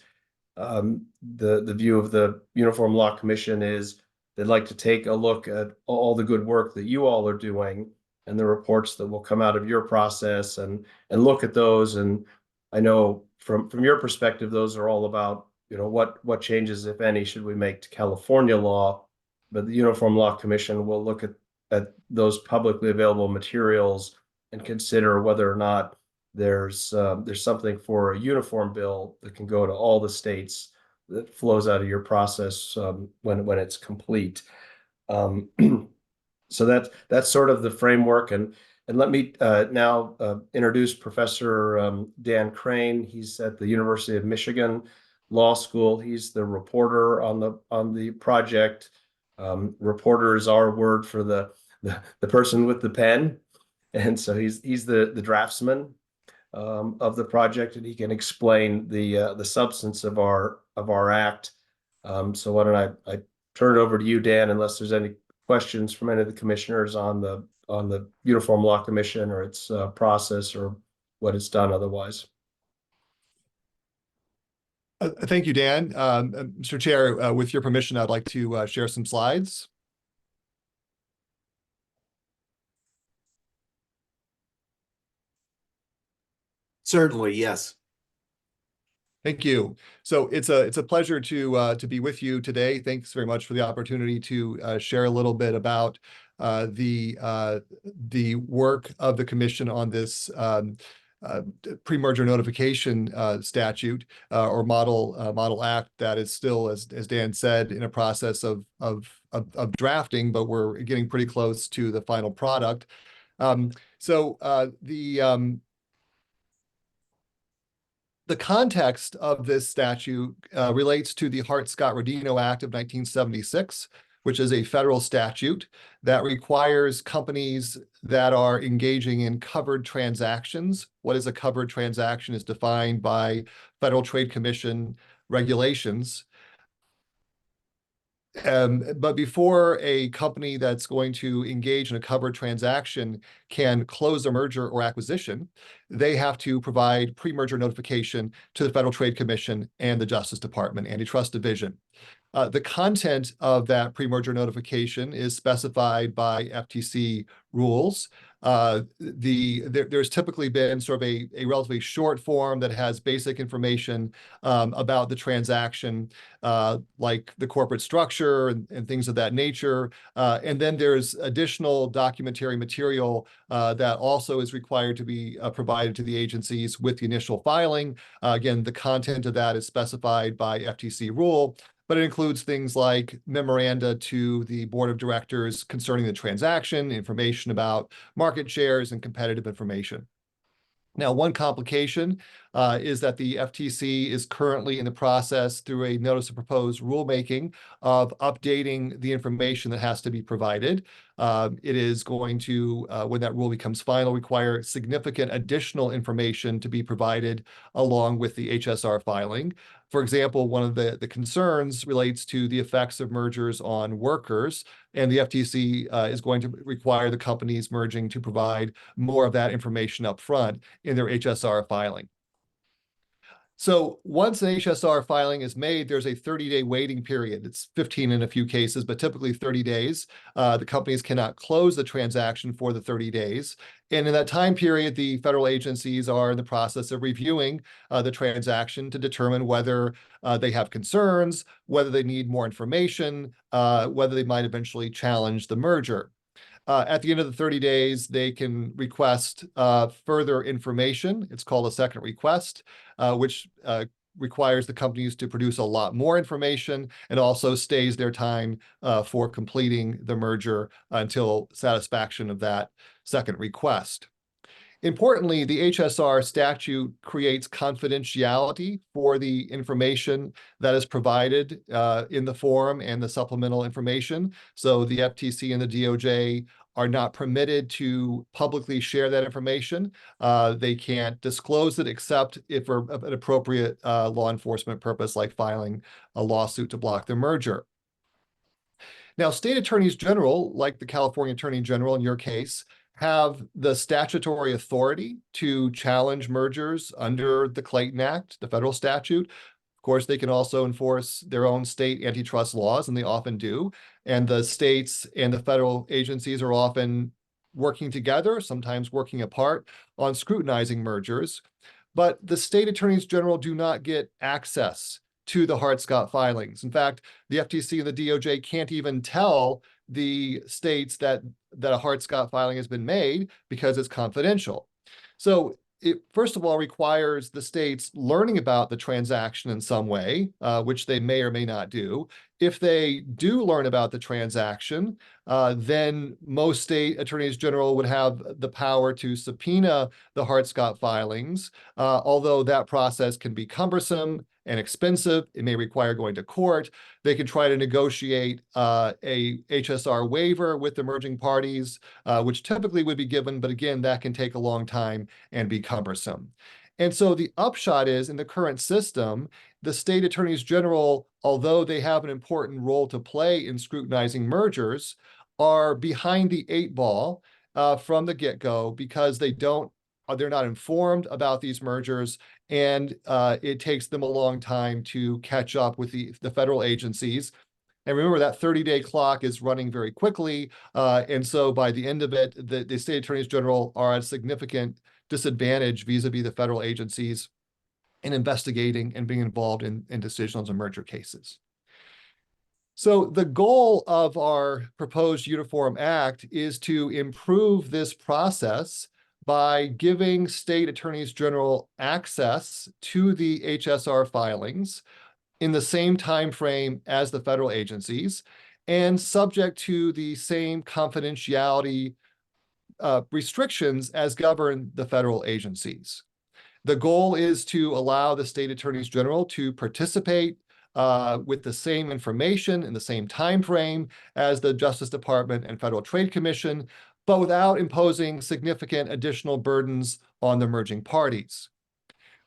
the view of the Uniform Law Commission is they'd like to take a look at all the good work that you all are doing and the reports that will come out of your process and look at those. And I know from your perspective, those are all about, what changes, if any, should we make to California law. But the Uniform Law Commission will look at those publicly available materials and consider whether or not there's something for a uniform bill that can go to all the states that flows out of your process when it's complete. So that's sort of the framework. And let me now introduce Professor Dan Crane. He's at the University of Michigan Law School. He's the reporter on the project. Reporter is our word for the person with the pen, and so he's the draftsman of the project, and he can explain the substance of our act. So why don't I turn it over to you, Dan, unless there's any questions from any of the commissioners on the Uniform Law Commission or its process or what it's done otherwise. Thank you, Dan. Mr. Chair, with your permission, I'd like to share some slides. Certainly, yes. Thank you. So it's a pleasure to be with you today. Thanks very much for the opportunity to share a little bit about the work of the commission on this pre-merger notification statute or model act that is still, as Dan said, in a process of drafting, but we're getting pretty close to the final product. The context of this statute relates to the Hart-Scott-Rodino Act of 1976, which is a federal statute that requires companies that are engaging in covered transactions. What is a covered transaction is defined by Federal Trade Commission regulations. But before a company that's going to engage in a covered transaction can close a merger or acquisition, they have to provide pre-merger notification to the Federal Trade Commission and the Justice Department Antitrust Division. The content of that pre-merger notification is specified by FTC rules. There's typically been sort of a relatively short form that has basic information about the transaction, like the corporate structure and things of that nature. And then there's additional documentary material that also is required to be provided to the agencies with the initial filing. Again, the content of that is specified by FTC rule, but it includes things like memoranda to the board of directors concerning the transaction, information about market shares, and competitive information. Now, one complication is that the FTC is currently in the process through a notice of proposed rulemaking of updating the information that has to be provided. It is going to, when that rule becomes final, require significant additional information to be provided along with the HSR filing. For example, one of the concerns relates to the effects of mergers on workers, and the FTC is going to require the companies merging to provide more of that information up front in their HSR filing. So once an HSR filing is made, there's a 30-day waiting period. It's 15 in a few cases, but typically 30 days. The companies cannot close the transaction for the 30 days. And in that time period, the federal agencies are in the process of reviewing the transaction to determine whether they have concerns, whether they need more information, whether they might eventually challenge the merger. At the end of the 30 days, they can request further information. It's called a second request, which requires the companies to produce a lot more information and also stays their time for completing the merger until satisfaction of that second request. Importantly, the HSR statute creates confidentiality for the information that is provided in the form and the supplemental information. So the FTC and the DOJ are not permitted to publicly share that information. They can't disclose it except if for an appropriate law enforcement purpose, like filing a lawsuit to block the merger. Now, state attorneys general, like the California Attorney General in your case, have the statutory authority to challenge mergers under the Clayton Act, the federal statute. Of course, they can also enforce their own state antitrust laws, and they often do. And the states and the federal agencies are often working together, sometimes working apart, on scrutinizing mergers. But the state attorneys general do not get access to the Hart-Scott filings. In fact, the FTC and the DOJ can't even tell the states that a Hart-Scott filing has been made because it's confidential. So it, first of all, requires the states learning about the transaction in some way, which they may or may not do. If they do learn about the transaction, then most state attorneys general would have the power to subpoena the Hart-Scott filings, although that process can be cumbersome and expensive. It may require going to court. They can try to negotiate a HSR waiver with the merging parties, which typically would be given, but again, that can take a long time and be cumbersome. And so the upshot is, in the current system, the state attorneys general, although they have an important role to play in scrutinizing mergers, are behind the 8 ball from the get-go because they're not informed about these mergers, and it takes them a long time to catch up with the federal agencies. And remember, that 30-day clock is running very quickly, and so by the end of it, the state attorneys general are at a significant disadvantage vis-a-vis the federal agencies in investigating and being involved in decisions on merger cases. So the goal of our proposed Uniform Act is to improve this process by giving state attorneys general access to the HSR filings in the same time frame as the federal agencies and subject to the same confidentiality restrictions as govern the federal agencies. The goal is to allow the state attorneys general to participate with the same information in the same time frame as the Justice Department and Federal Trade Commission, but without imposing significant additional burdens on the merging parties.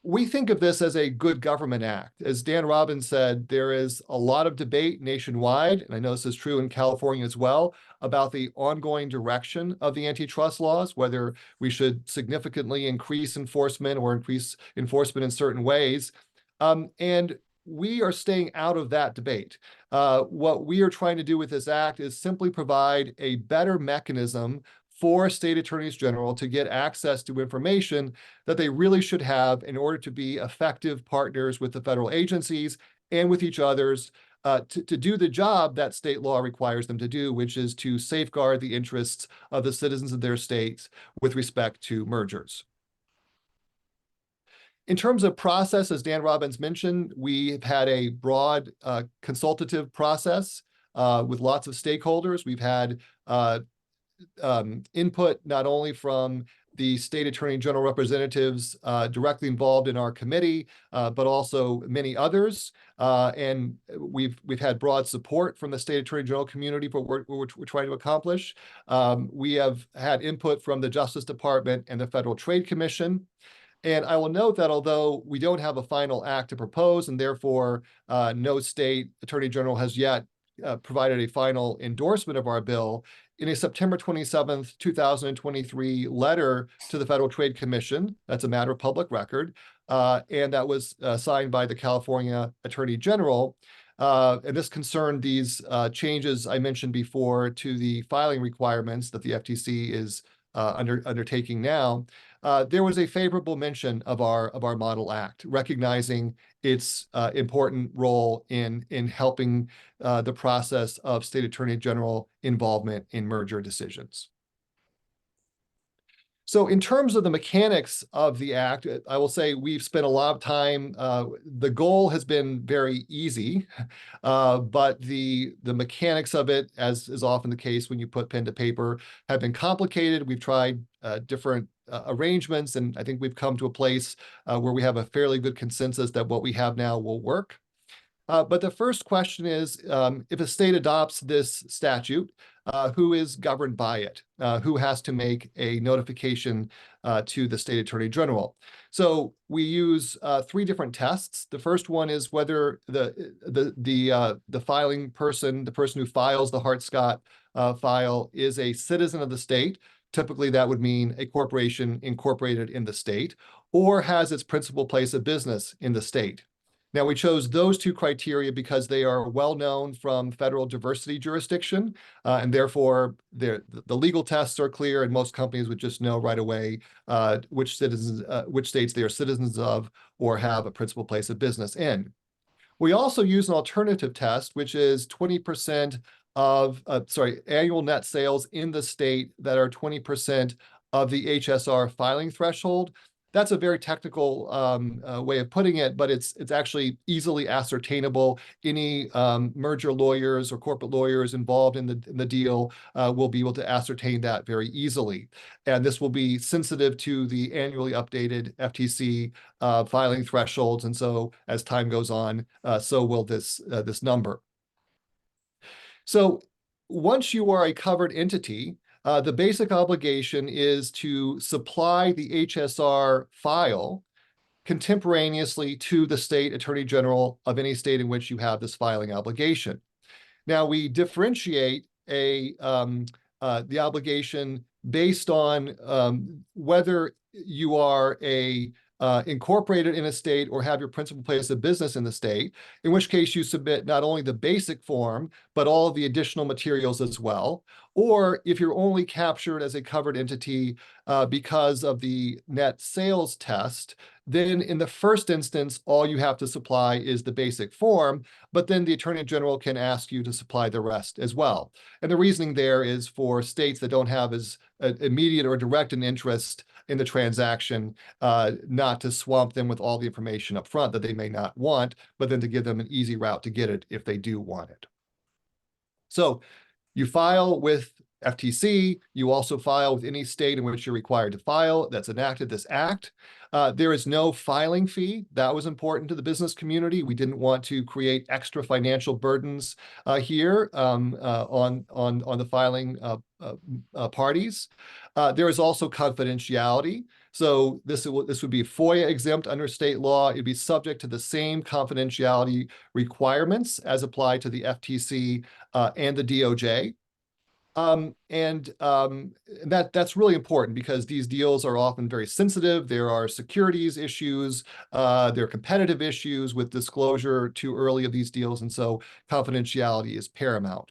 We think of this as a good government act. As Dan Robbins said, there is a lot of debate nationwide, and I know this is true in California as well, about the ongoing direction of the antitrust laws, whether we should significantly increase enforcement or increase enforcement in certain ways. And we are staying out of that debate. What we are trying to do with this act is simply provide a better mechanism for state attorneys general to get access to information that they really should have in order to be effective partners with the federal agencies and with each other's to do the job that state law requires them to do, which is to safeguard the interests of the citizens of their states with respect to mergers. In terms of process, as Dan Robbins mentioned, we've had a broad consultative process with lots of stakeholders. We've had input not only from the state attorney general representatives directly involved in our committee, but also many others. And we've had broad support from the state attorney general community for what we're trying to accomplish. We have had input from the Justice Department and the Federal Trade Commission. And I will note that although we don't have a final act to propose, and therefore no state attorney general has yet provided a final endorsement of our bill, in a September 27th, 2023 letter to the Federal Trade Commission, that's a matter of public record, and that was signed by the California Attorney General. And this concerned these changes I mentioned before to the filing requirements that the FTC is undertaking now. There was a favorable mention of our model act, recognizing its important role in helping the process of state attorney general involvement in merger decisions. So in terms of the mechanics of the act, I will say we've spent a lot of time. The goal has been very easy, but the mechanics of it, as is often the case when you put pen to paper, have been complicated. We've tried different arrangements, and I think we've come to a place where we have a fairly good consensus that what we have now will work. But the first question is, if a state adopts this statute, who is governed by it? Who has to make a notification to the state attorney general? So we use three different tests. The first one is whether the filing person, the person who files the Hart-Scott file, is a citizen of the state. Typically, that would mean a corporation incorporated in the state, or has its principal place of business in the state. Now, we chose those two criteria because they are well known from federal diversity jurisdiction, and therefore the legal tests are clear, and most companies would just know right away which states they are citizens of or have a principal place of business in. We also use an alternative test, which is 20% of annual net sales in the state that are 20% of the HSR filing threshold. That's a very technical way of putting it, but it's actually easily ascertainable. Any merger lawyers or corporate lawyers involved in the deal will be able to ascertain that very easily. And this will be sensitive to the annually updated FTC filing thresholds. And so as time goes on, so will this number. So once you are a covered entity, the basic obligation is to supply the HSR file contemporaneously to the state attorney general of any state in which you have this filing obligation. Now, we differentiate the obligation based on whether you are incorporated in a state or have your principal place of business in the state, in which case you submit not only the basic form, but all of the additional materials as well. Or if you're only captured as a covered entity because of the net sales test, then in the first instance, all you have to supply is the basic form, but then the attorney general can ask you to supply the rest as well. And the reasoning there is for states that don't have as immediate or direct an interest in the transaction, not to swamp them with all the information up front that they may not want, but then to give them an easy route to get it if they do want it. So you file with FTC, you also file with any state in which you're required to file that's enacted this act. There is no filing fee. That was important to the business community. We didn't want to create extra financial burdens here on the filing parties. There is also confidentiality. So this would be FOIA exempt under state law. It'd be subject to the same confidentiality requirements as applied to the FTC and the DOJ. That's really important because these deals are often very sensitive. There are securities issues, there are competitive issues with disclosure too early of these deals, and so confidentiality is paramount.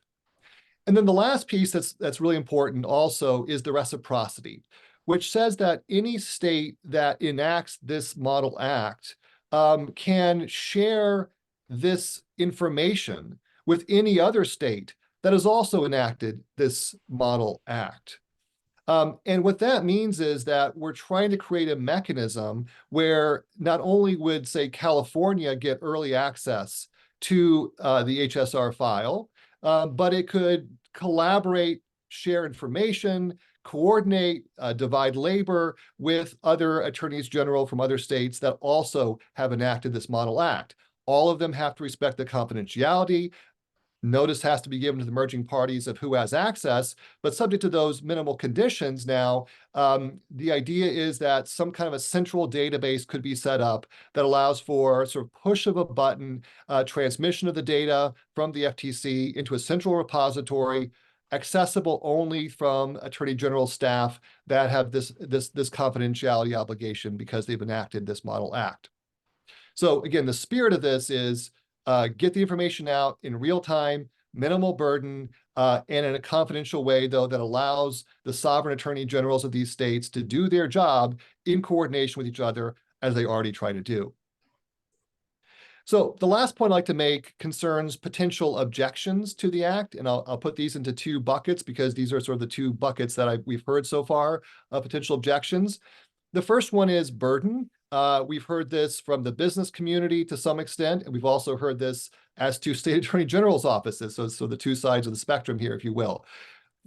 And then the last piece that's really important also is the reciprocity, which says that any state that enacts this model act can share this information with any other state that has also enacted this model act. And what that means is that we're trying to create a mechanism where not only would, say, California get early access to the HSR file, but it could collaborate, share information, coordinate, divide labor with other attorneys general from other states that also have enacted this model act. All of them have to respect the confidentiality. Notice has to be given to the merging parties of who has access, but subject to those minimal conditions now, the idea is that some kind of a central database could be set up that allows for sort of push of a button transmission of the data from the FTC into a central repository, accessible only from Attorney General staff that have this confidentiality obligation because they've enacted this model act. So again, the spirit of this is get the information out in real time, minimal burden, and in a confidential way, though, that allows the sovereign attorney generals of these states to do their job in coordination with each other as they already try to do. So the last point I'd like to make concerns potential objections to the act, and I'll put these into two buckets because these are sort of the two buckets that we've heard so far of potential objections. The first one is burden. We've heard this from the business community to some extent, and we've also heard this as to state attorney general's offices. So the two sides of the spectrum here, if you will.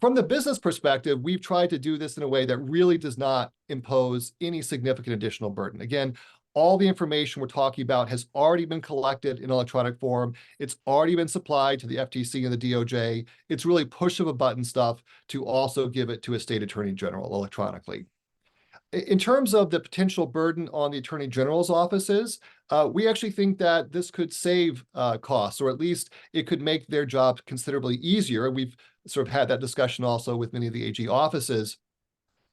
From the business perspective, we've tried to do this in a way that really does not impose any significant additional burden. Again, all the information we're talking about has already been collected in electronic form. It's already been supplied to the FTC and the DOJ. It's really push of a button stuff to also give it to a state attorney general electronically. In terms of the potential burden on the Attorney General's offices, we actually think that this could save costs, or at least it could make their job considerably easier. We've sort of had that discussion also with many of the AG offices.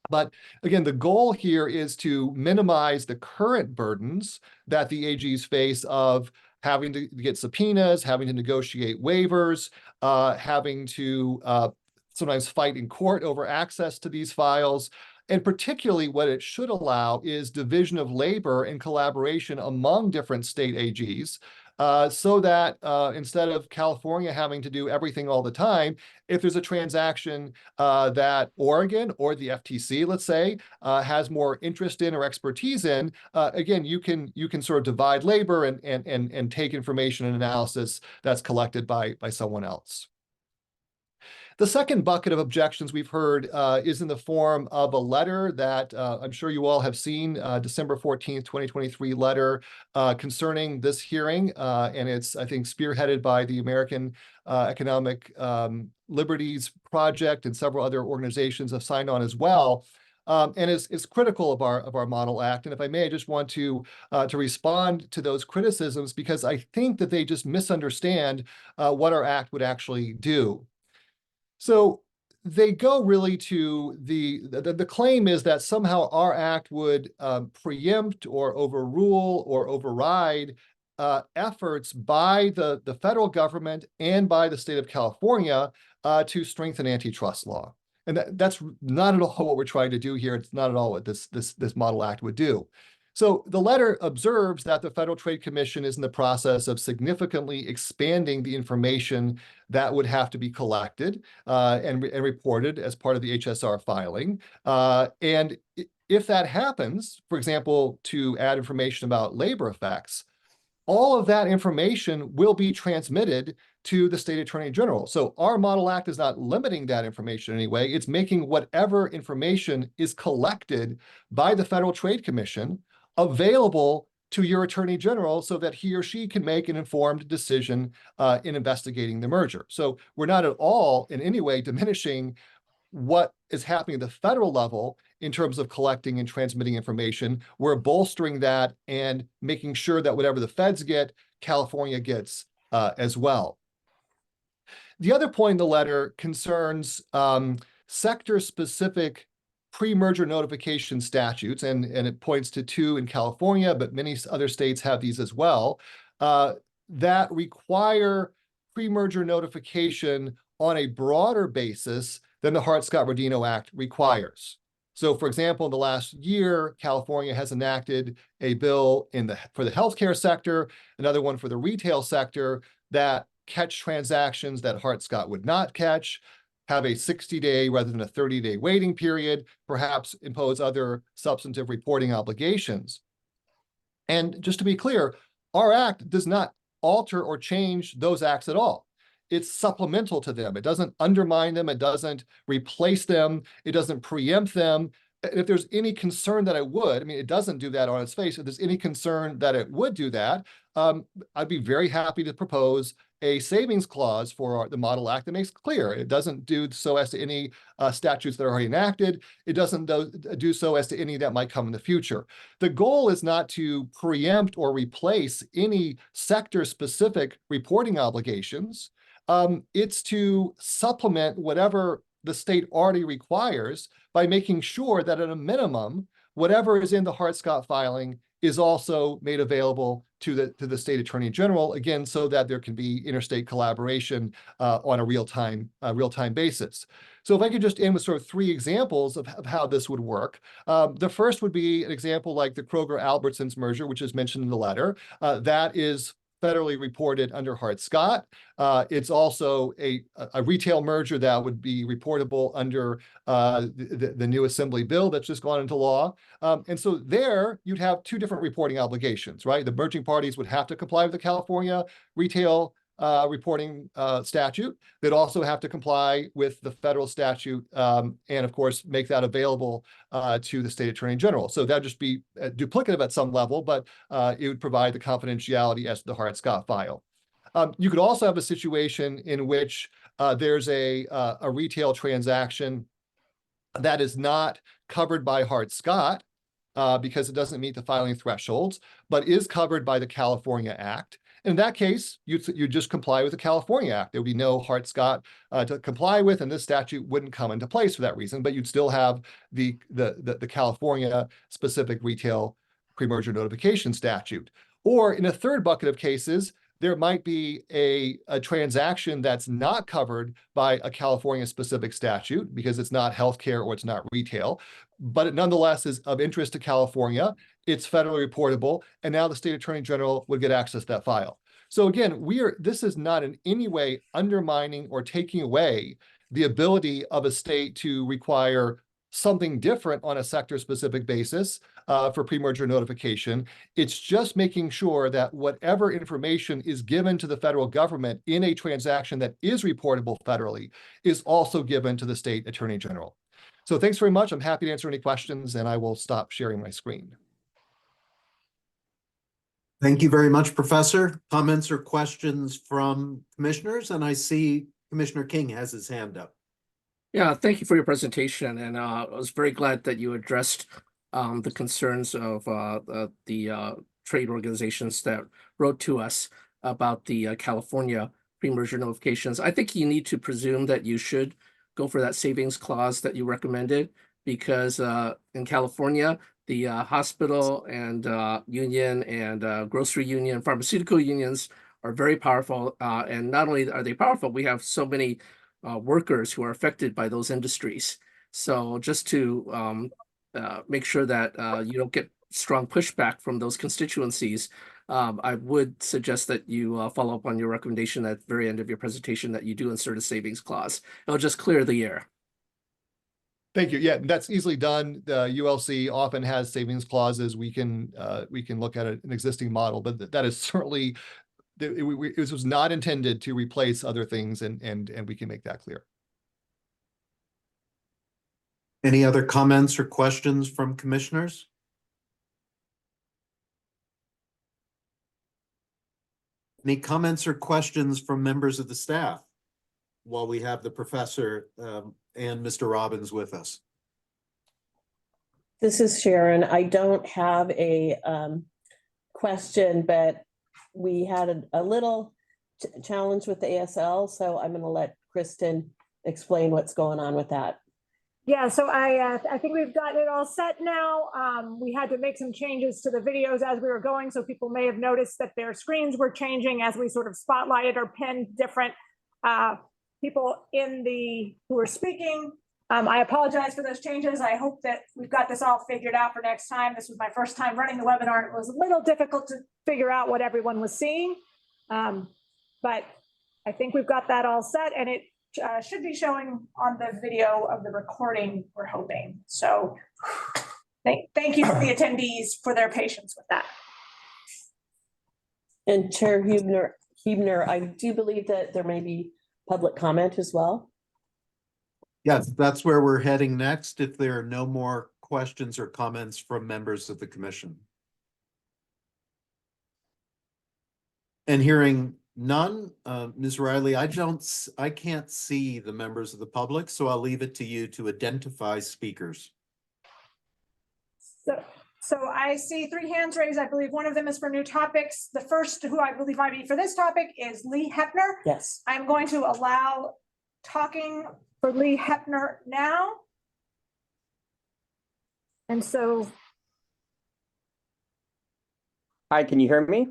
But again, the goal here is to minimize the current burdens that the AGs face of having to get subpoenas, having to negotiate waivers, having to sometimes fight in court over access to these files. And particularly what it should allow is division of labor and collaboration among different state AGs so that instead of California having to do everything all the time, if there's a transaction that Oregon or the FTC, let's say, has more interest in or expertise in, again, you can sort of divide labor and take information and analysis that's collected by someone else. The second bucket of objections we've heard is in the form of a letter that I'm sure you all have seen, December 14th, 2023 letter concerning this hearing. And it's, I think, spearheaded by the American Economic Liberties Project, and several other organizations have signed on as well. And is critical of our Model Act. And if I may, I just want to respond to those criticisms because I think that they just misunderstand what our act would actually do. So they go really to the claim is that somehow our act would preempt or overrule or override efforts by the federal government and by the state of California to strengthen antitrust law. And that's not at all what we're trying to do here. It's not at all what this Model Act would do. So the letter observes that the Federal Trade Commission is in the process of significantly expanding the information that would have to be collected and reported as part of the HSR filing. And if that happens, for example, to add information about labor effects, all of that information will be transmitted to the state attorney general. So our model act is not limiting that information in any way. It's making whatever information is collected by the Federal Trade Commission available to your attorney general so that he or she can make an informed decision in investigating the merger. So we're not at all in any way diminishing what is happening at the federal level in terms of collecting and transmitting information. We're bolstering that and making sure that whatever the feds get, California gets as well. The other point in the letter concerns sector-specific pre-merger notification statutes, and it points to 2 in California, but many other states have these as well, that require pre-merger notification on a broader basis than the Hart-Scott-Rodino Act requires. So, for example, in the last year, California has enacted a bill for the healthcare sector, another one for the retail sector, that catch transactions that Hart-Scott would not catch, have a 60-day rather than a 30-day waiting period, perhaps impose other substantive reporting obligations. And just to be clear, our act does not alter or change those acts at all. It's supplemental to them. It doesn't undermine them. It doesn't replace them. It doesn't preempt them. If there's any concern that it doesn't do that on its face. If there's any concern that it would do that, I'd be very happy to propose a savings clause for the Model Act that makes clear it doesn't do so as to any statutes that are already enacted. It doesn't do so as to any that might come in the future. The goal is not to preempt or replace any sector-specific reporting obligations. It's to supplement whatever the state already requires by making sure that at a minimum, whatever is in the Hart-Scott filing is also made available to the state attorney general, again, so that there can be interstate collaboration on a real-time basis. So if I could just end with sort of 3 examples of how this would work. The first would be an example like the Kroger-Albertsons merger, which is mentioned in the letter. That is federally reported under Hart-Scott. It's also a retail merger that would be reportable under the new assembly bill that's just gone into law. And so there you'd have 2 different reporting obligations, right? The merging parties would have to comply with the California retail reporting statute. They'd also have to comply with the federal statute and of course make that available to the state attorney general. So that'd just be duplicative at some level, but it would provide the confidentiality as to the Hart-Scott file. You could also have a situation in which there's a retail transaction that is not covered by Hart-Scott because it doesn't meet the filing thresholds, but is covered by the California Act. In that case, you just comply with the California Act. There would be no Hart-Scott to comply with, and this statute wouldn't come into place for that reason, but you'd still have the California specific retail pre-merger notification statute. Or in a third bucket of cases, there might be a transaction that's not covered by a California specific statute because it's not healthcare or it's not retail, but it nonetheless is of interest to California. It's federally reportable, and now the state attorney general would get access to that file. So again, this is not in any way undermining or taking away the ability of a state to require something different on a sector-specific basis for pre-merger notification. It's just making sure that whatever information is given to the federal government in a transaction that is reportable federally is also given to the state attorney general. So thanks very much. I'm happy to answer any questions, and I will stop sharing my screen. Thank you very much, Professor. Comments or questions from commissioners? And I see Commissioner King has his hand up. Yeah, thank you for your presentation, and I was very glad that you addressed the concerns of the trade organizations that wrote to us about the California pre-merger notifications. I think you need to presume that you should go for that savings clause that you recommended, because in California, the hospital and union and grocery union, pharmaceutical unions are very powerful. And not only are they powerful, we have so many workers who are affected by those industries. So just to make sure that you don't get strong pushback from those constituencies, I would suggest that you follow up on your recommendation at the very end of your presentation that you do insert a savings clause. It'll just clear the air. Thank you. Yeah, that's easily done. The ULC often has savings clauses. We can look at an existing model, but that is certainly it was not intended to replace other things, and we can make that clear. Any other comments or questions from commissioners? Any comments or questions from members of the staff while we have the professor and Mr. Robbins with us? This is Sharon. I don't have a question, but we had a little challenge with the ASL, so I'm going to let Kristen explain what's going on with that. Yeah, so I think we've gotten it all set now. We had to make some changes to the videos as we were going, so people may have noticed that their screens were changing as we sort of spotlighted or pinned different people who were speaking. I apologize for those changes. I hope that we've got this all figured out for next time. This was my first time running the webinar. It was a little difficult to figure out what everyone was seeing, but I think we've got that all set, and it should be showing on the video of the recording, we're hoping. So thank you to the attendees for their patience with that. And Chair Huebner, I do believe that there may be public comment as well. Yes, that's where we're heading next, if there are no more questions or comments from members of the commission. And hearing none, Ms. Riley, I can't see the members of the public, so I'll leave it to you to identify speakers. So I see 3 hands raised. I believe one of them is for new topics. The first, who I believe might be for this topic, is Lee Hepner. Yes. I'm going to allow talking for Lee Hepner now. And so. Hi, can you hear me?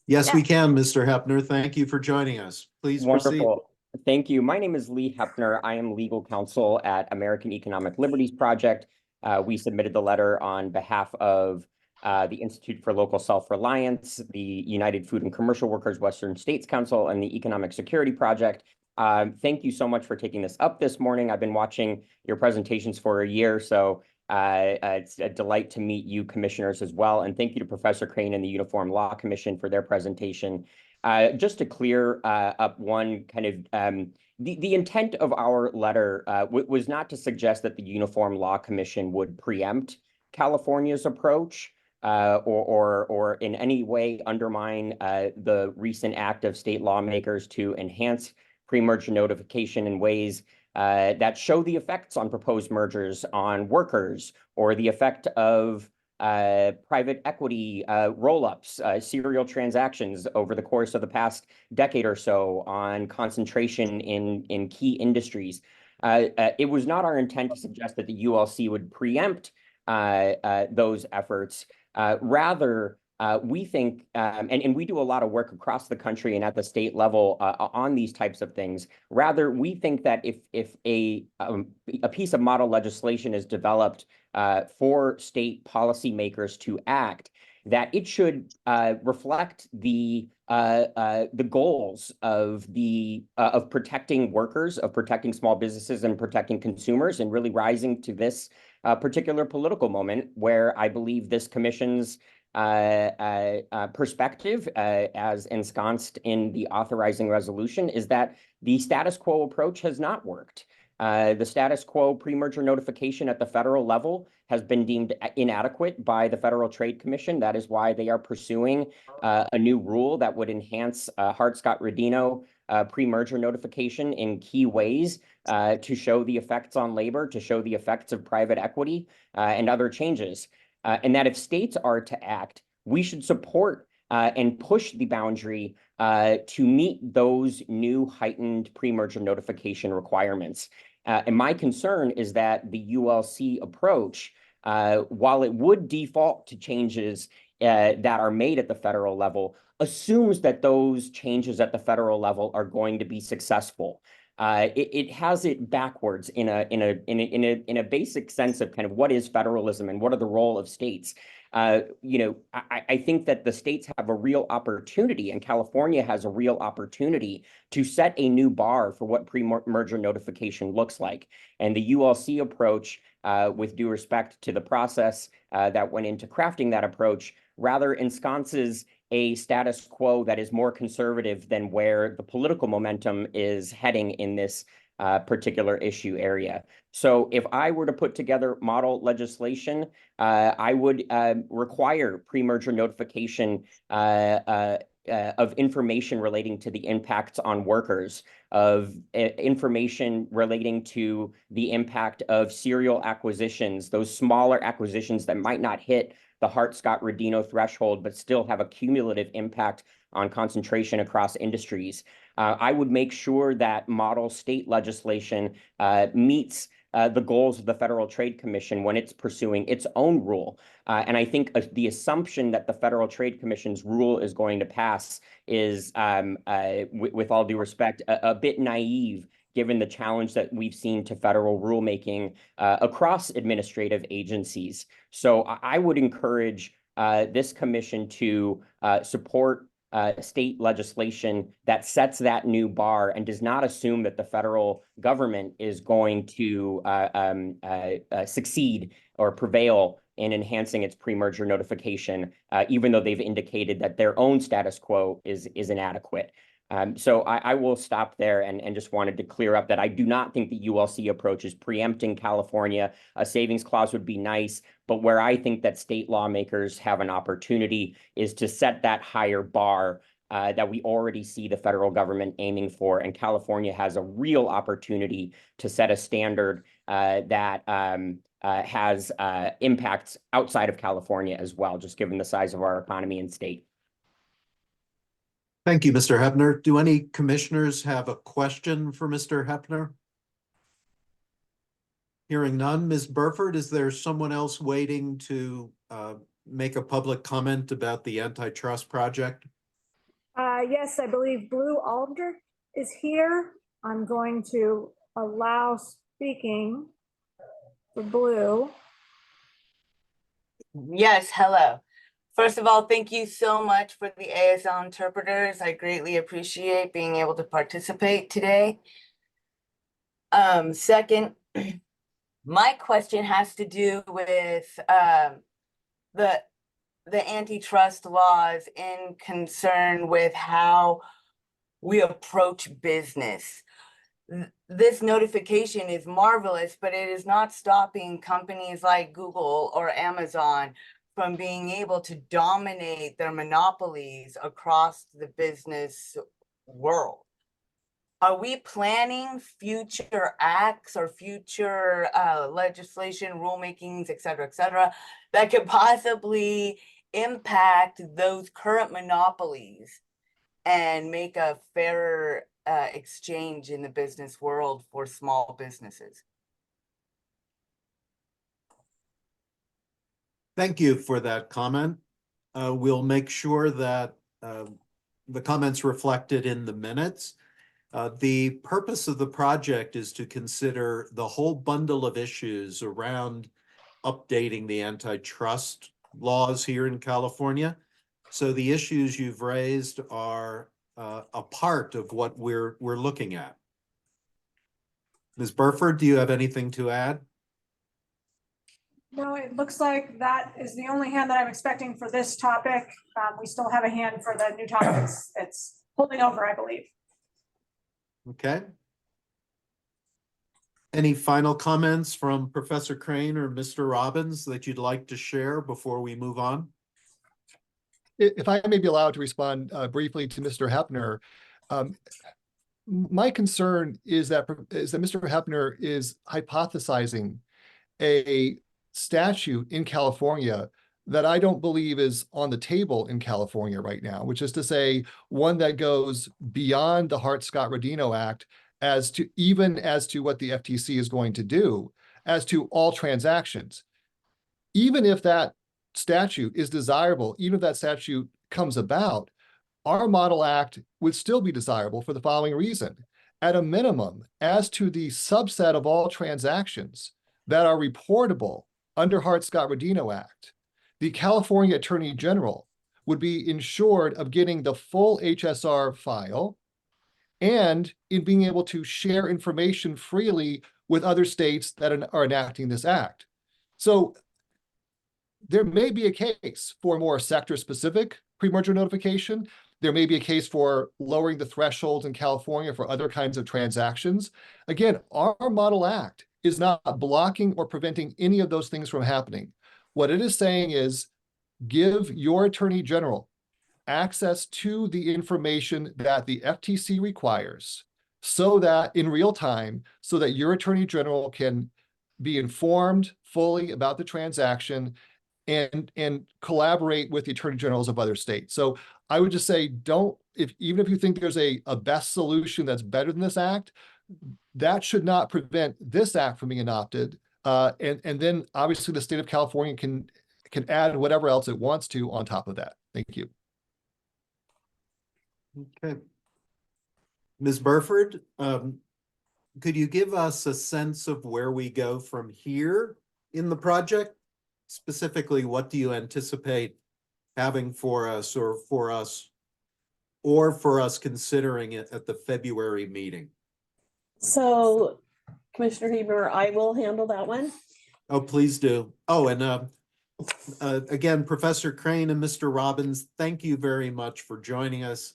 Yes, we can, Mr. Hepner. Thank you for joining us. Please proceed. Wonderful. Thank you. My name is Lee Hepner. I am legal counsel at American Economic Liberties Project. We submitted the letter on behalf of the Institute for Local Self-Reliance, the United Food and Commercial Workers Western States Council, and the Economic Security Project. Thank you so much for taking this up this morning. I've been watching your presentations for a year, so it's a delight to meet you commissioners as well. And thank you to Professor Crane and the Uniform Law Commission for their presentation. Just to clear up one kind of, the intent of our letter was not to suggest that the Uniform Law Commission would preempt California's approach or in any way undermine the recent act of state lawmakers to enhance pre-merger notification in ways that show the effects on proposed mergers on workers, or the effect of private equity roll-ups, serial transactions over the course of the past decade or so on concentration in key industries. It was not our intent to suggest that the ULC would preempt those efforts. Rather, we think, and we do a lot of work across the country and at the state level on these types of things. Rather, we think that if a piece of model legislation is developed for state policymakers to act, that it should reflect the goals of protecting workers, of protecting small businesses, and protecting consumers, and really rising to this particular political moment where I believe this commission's perspective, as ensconced in the authorizing resolution, is that the status quo approach has not worked. The status quo pre-merger notification at the federal level has been deemed inadequate by the Federal Trade Commission. That is why they are pursuing a new rule that would enhance Hart-Scott-Rodino pre-merger notification in key ways to show the effects on labor, to show the effects of private equity and other changes. And that if states are to act, we should support and push the boundary to meet those new heightened pre-merger notification requirements. And my concern is that the ULC approach, while it would default to changes that are made at the federal level, assumes that those changes at the federal level are going to be successful. It has it backwards in a basic sense of kind of what is federalism and what are the role of states. I think that the states have a real opportunity, and California has a real opportunity to set a new bar for what pre-merger notification looks like. And the ULC approach, with due respect to the process that went into crafting that approach, rather ensconces a status quo that is more conservative than where the political momentum is heading in this particular issue area. So if I were to put together model legislation, I would require pre-merger notification of information relating to the impacts on workers, of information relating to the impact of serial acquisitions, those smaller acquisitions that might not hit the Hart-Scott-Rodino threshold, but still have a cumulative impact on concentration across industries. I would make sure that model state legislation meets the goals of the Federal Trade Commission when it's pursuing its own rule. And I think the assumption that the Federal Trade Commission's rule is going to pass is, with all due respect, a bit naive, given the challenge that we've seen to federal rulemaking across administrative agencies. So I would encourage this commission to support state legislation that sets that new bar and does not assume that the federal government is going to succeed or prevail in enhancing its pre-merger notification, even though they've indicated that their own status quo is inadequate. So I will stop there and just wanted to clear up that I do not think the ULC approach is preempting California. A savings clause would be nice, but where I think that state lawmakers have an opportunity is to set that higher bar that we already see the federal government aiming for. And California has a real opportunity to set a standard that has impacts outside of California as well, just given the size of our economy and state. Thank you, Mr. Hepner. Do any commissioners have a question for Mr. Hepner? Hearing none, Ms. Burford, is there someone else waiting to make a public comment about the antitrust project? Yes, I believe Blue Alder is here. I'm going to allow speaking for Blue. Yes, hello. First of all, thank you so much for the ASL interpreters. I greatly appreciate being able to participate today. Second, my question has to do with the antitrust laws in concern with how we approach business. This notification is marvelous, but it is not stopping companies like Google or Amazon from being able to dominate their monopolies across the business world. Are we planning future acts or future legislation, rulemakings, et cetera, that could possibly impact those current monopolies and make a fairer exchange in the business world for small businesses? Thank you for that comment. We'll make sure that the comments reflected in the minutes. The purpose of the project is to consider the whole bundle of issues around updating the antitrust laws here in California. So the issues you've raised are a part of what we're looking at. Ms. Burford, do you have anything to add? No, it looks like that is the only hand that I'm expecting for this topic. We still have a hand for the new topics. It's holding over, I believe. Okay. Any final comments from Professor Crane or Mr. Robbins that you'd like to share before we move on? If I may be allowed to respond briefly to Mr. Hepner, my concern is that Mr. Hepner is hypothesizing a statute in California that I don't believe is on the table in California right now, which is to say one that goes beyond the Hart-Scott-Rodino Act as to what the FTC is going to do as to all transactions. Even if that statute is desirable, even if that statute comes about, our Model Act would still be desirable for the following reason. At a minimum, as to the subset of all transactions that are reportable under Hart-Scott-Rodino Act, the California Attorney General would be ensured of getting the full HSR file and in being able to share information freely with other states that are enacting this act. So there may be a case for more sector-specific pre-merger notification. There may be a case for lowering the thresholds in California for other kinds of transactions. Again, our Model Act is not blocking or preventing any of those things from happening. What it is saying is give your attorney general access to the information that the FTC requires so that in real time, so that your attorney general can be informed fully about the transaction and collaborate with the attorney generals of other states. So I would just say, even if you think there's a best solution that's better than this act, that should not prevent this act from being adopted. And then obviously the state of California can add whatever else it wants to on top of that. Thank you. Okay. Ms. Burford, could you give us a sense of where we go from here in the project? Specifically, what do you anticipate having for us or for us considering it at the February meeting? So Commissioner Heber, I will handle that one. Oh, please do. Oh, and again, Professor Crane and Mr. Robbins, thank you very much for joining us.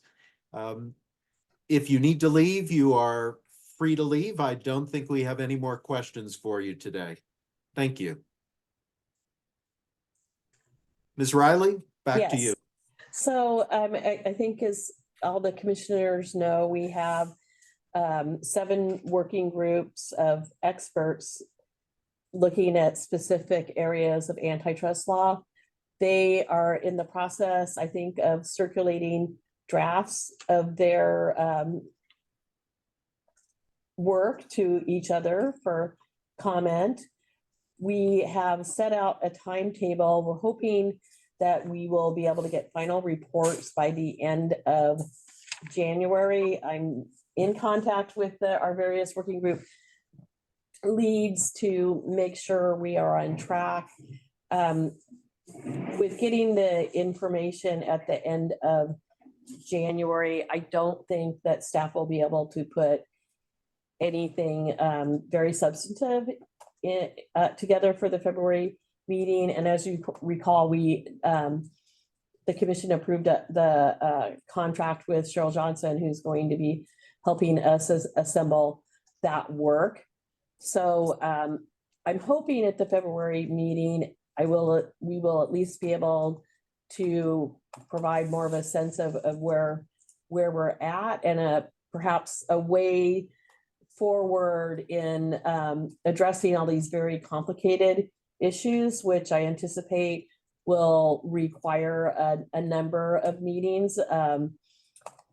If you need to leave, you are free to leave. I don't think we have any more questions for you today. Thank you. Ms. Riley, back to you. So I think as all the commissioners know, we have 7 working groups of experts looking at specific areas of antitrust law. They are in the process, I think, of circulating drafts of their work to each other for comment. We have set out a timetable. We're hoping that we will be able to get final reports by the end of January. I'm in contact with our various working group leads to make sure we are on track with getting the information at the end of January. I don't think that staff will be able to put anything very substantive together for the February meeting. And as you recall, the commission approved the contract with Cheryl Johnson, who's going to be helping us assemble that work. So I'm hoping at the February meeting, we will at least be able to provide more of a sense of where we're at and perhaps a way forward in addressing all these very complicated issues, which I anticipate will require a number of meetings.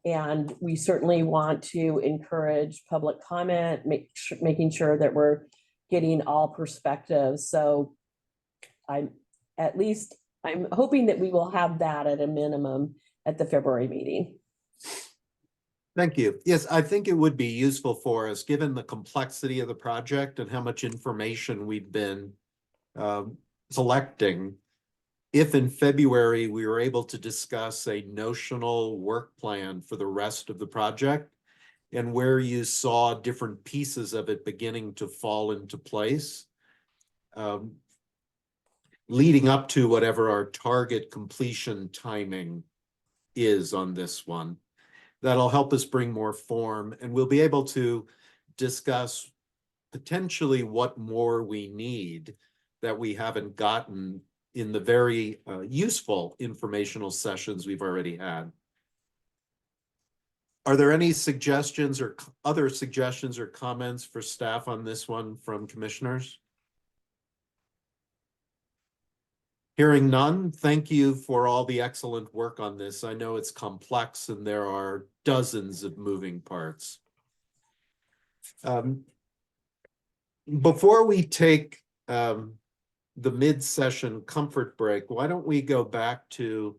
And we certainly want to encourage public comment, making sure that we're getting all perspectives. So I'm hoping that we will have that at a minimum at the February meeting. Thank you. Yes, I think it would be useful for us, given the complexity of the project and how much information we've been collecting, if in February we were able to discuss a notional work plan for the rest of the project and where you saw different pieces of it beginning to fall into place, leading up to whatever our target completion timing is on this one. That'll help us bring more form, and we'll be able to discuss potentially what more we need that we haven't gotten in the very useful informational sessions we've already had. Are there any suggestions or other suggestions or comments for staff on this one from commissioners? Hearing none, thank you for all the excellent work on this. I know it's complex and there are dozens of moving parts. Before we take the mid-session comfort break, why don't we go back to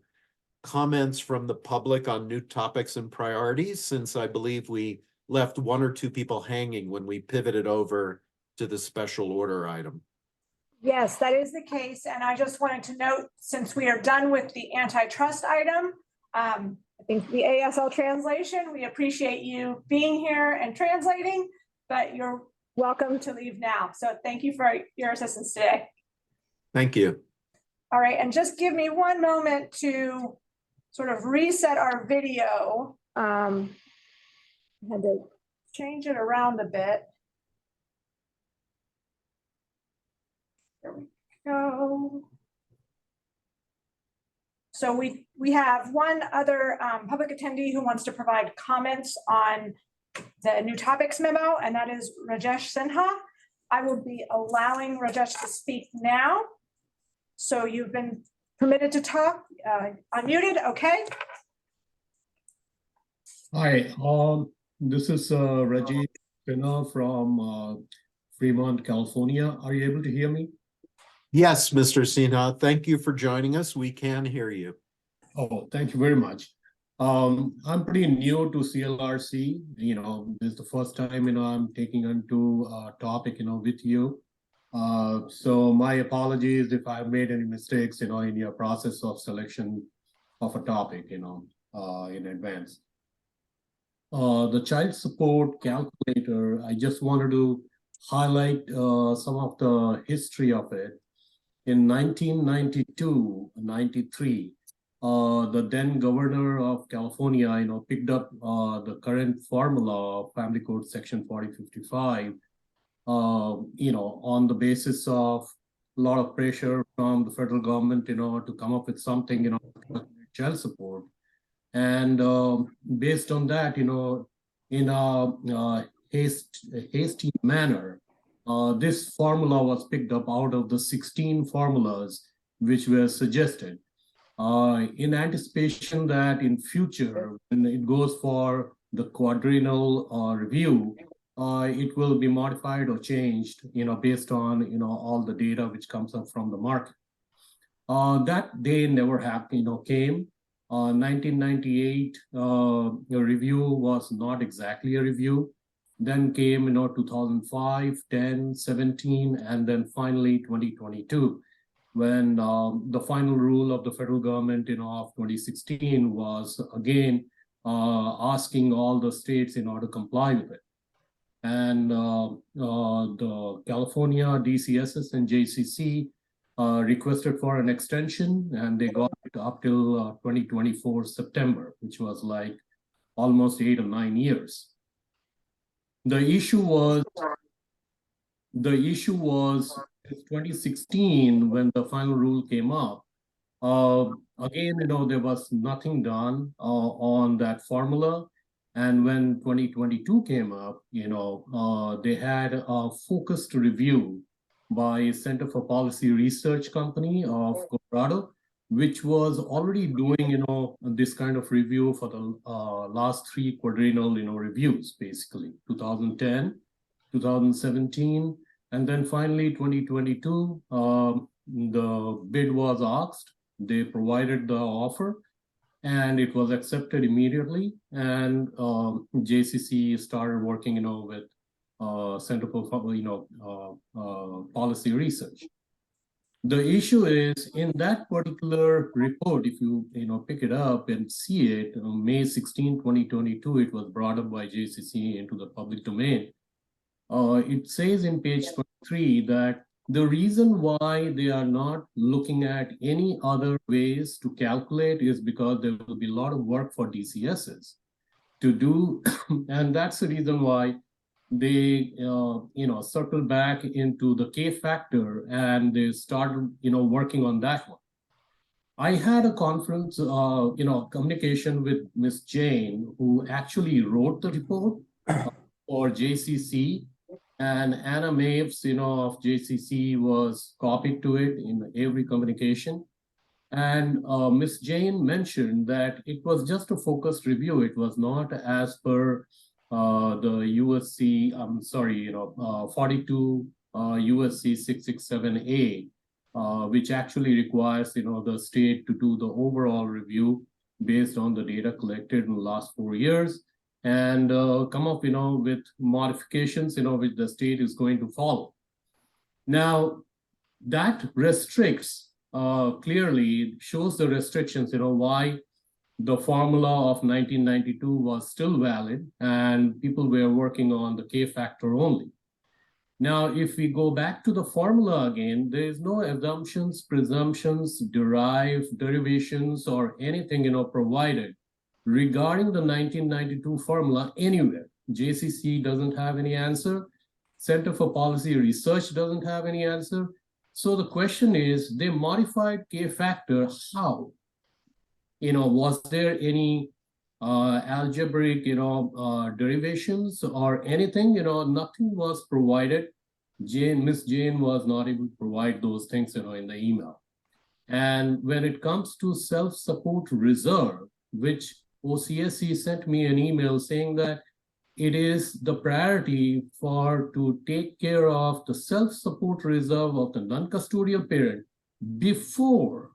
comments from the public on new topics and priorities, since I believe we left 1 or 2 people hanging when we pivoted over to the special order item. Yes, that is the case. And I just wanted to note, since we are done with the antitrust item, I think the ASL translation, we appreciate you being here and translating, but you're welcome to leave now. So thank you for your assistance today. Thank you. All right, and just give me one moment to sort of reset our video. Had to change it around a bit. There we go. So we have one other public attendee who wants to provide comments on the new topics memo, and that is Rajesh Sinha. I will be allowing Rajesh to speak now. So you've been permitted to talk, unmuted, okay? Hi, this is Rajesh Sinha from Fremont, California. Are you able to hear me? Yes, Mr. Sinha, thank you for joining us. We can hear you. Oh, thank you very much. I'm pretty new to CLRC. This is the first time, I'm taking onto a topic, with you. So my apologies if I've made any mistakes, in your process of selection of a topic, in advance. The child support calculator, I just wanted to highlight some of the history of it. In 1992-93, the then governor of California, picked up the current formula of Family Code Section 4055, on the basis of a lot of pressure from the federal government, to come up with something, child support. And based on that, in a hasty manner, this formula was picked up out of the 16 formulas which were suggested. In anticipation that in future, when it goes for the quadrennial review, it will be modified or changed, based on, all the data which comes up from the market. That day never happened, came. 1998, the review was not exactly a review. Then came, 2005, 10, 17, and then finally 2022, when the final rule of the federal government, of 2016 was again asking all the states in order to comply with it. And the California DCSS and JCC requested for an extension, and they got it up till 2024 September, which was like almost 8 or 9 years. The issue was 2016 when the final rule came up. Again, there was nothing done on that formula. And when 2022 came up, they had a focused review by Center for Policy Research Company of Colorado, which was already doing, this kind of review for the last 3 quadrennial, reviews, basically 2010, 2017, and then finally 2022, the bid was asked. They provided the offer, and it was accepted immediately. And JCC started working, with Center for Policy Research. The issue is in that particular report, if you pick it up and see it, on May 16, 2022, it was brought up by JCC into the public domain. It says in page 23 that the reason why they are not looking at any other ways to calculate is because there will be a lot of work for DCSs to do. And that's the reason why they circle back into the K factor, and they started working on that one. I had a conference communication with Ms. Jane, who actually wrote the report for JCC, and Anna Maves of JCC was copied to it in every communication. And Ms. Jane mentioned that it was just a focused review. It was not as per the USC, 42 USC 667A, which actually requires, the state to do the overall review based on the data collected in the last 4 years and come up, with modifications, which the state is going to follow. Now, that restricts, clearly shows the restrictions, why the formula of 1992 was still valid and people were working on the K factor only. Now, if we go back to the formula again, there is no assumptions, presumptions, derivations, or anything, provided regarding the 1992 formula anywhere. JCC doesn't have any answer. Center for Policy Research doesn't have any answer. So the question is, they modified K factor how? Was there any algebraic, derivations or anything? Nothing was provided. Miss Jane was not able to provide those things, in the email. And when it comes to self-support reserve, which OCSC sent me an email saying that it is the priority to take care of the self-support reserve of the non-custodial parent before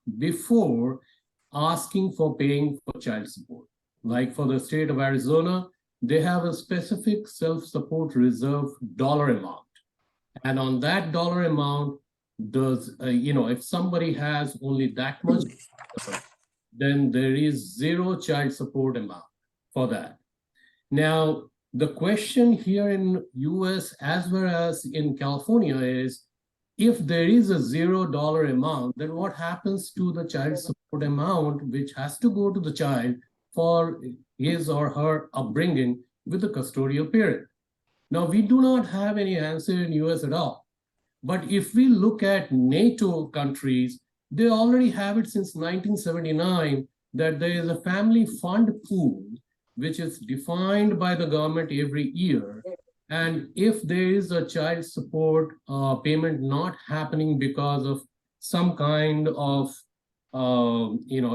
asking for paying for child support. Like for the state of Arizona, they have a specific self-support reserve dollar amount. And on that dollar amount, if somebody has only that much, then there is zero child support amount for that. Now, the question here in US as well as in California is, if there is a $0 amount, then what happens to the child support amount, which has to go to the child for his or her upbringing with the custodial parent? Now, we do not have any answer in US at all. But if we look at NATO countries, they already have it since 1979, that there is a family fund pool, which is defined by the government every year. And if there is a child support payment not happening because of some kind of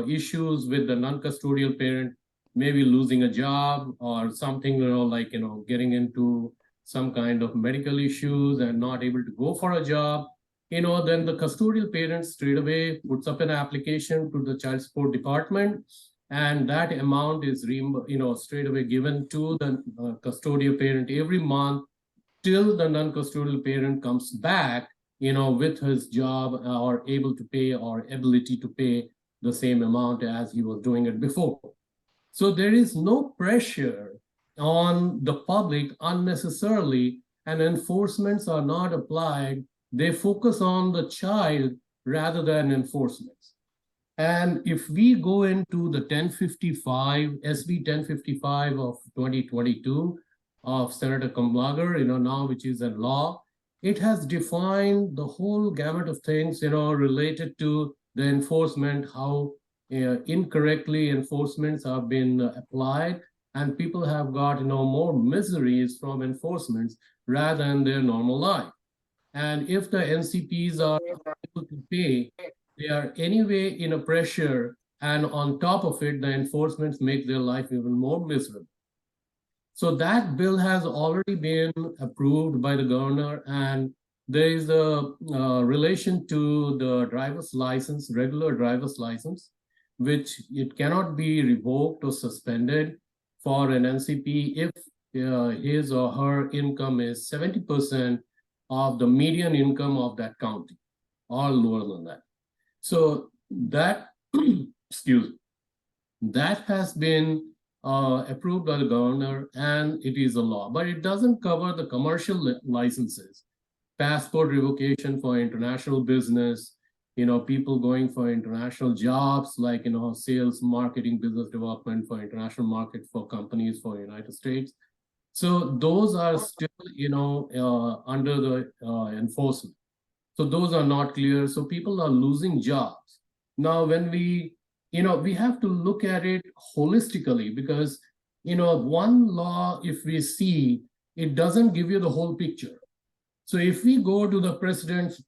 issues with the non-custodial parent, maybe losing a job or something, getting into some kind of medical issues and not able to go for a job, then the custodial parent straight away puts up an application to the child support department, and that amount is straight away given to the custodial parent every month till the non-custodial parent comes back, with his job or able to pay or ability to pay the same amount as he was doing it before. So there is no pressure on the public unnecessarily, and enforcements are not applied. They focus on the child rather than enforcements. And if we go into the 1055, SB 1055 of 2022 of Senator Kamlager, now which is a law, it has defined the whole gamut of things, related to the enforcement, how incorrectly enforcements have been applied, and people have got, more miseries from enforcements rather than their normal life. And if the NCPs are able to pay, they are anyway in a pressure, and on top of it, the enforcements make their life even more miserable. So that bill has already been approved by the governor, and there is a relation to the driver's license, regular driver's license, which it cannot be revoked or suspended for an NCP if his or her income is 70% of the median income of that county, or lower than that. So that, excuse me, that has been approved by the governor, and it is a law, but it doesn't cover the commercial licenses, passport revocation for international business, people going for international jobs, like, sales, marketing, business development for international market for companies for United States. So those are still, under the enforcement. So those are not clear. So people are losing jobs. Now, when we have to look at it holistically, because, one law, if we see, it doesn't give you the whole picture. So if we go to the president's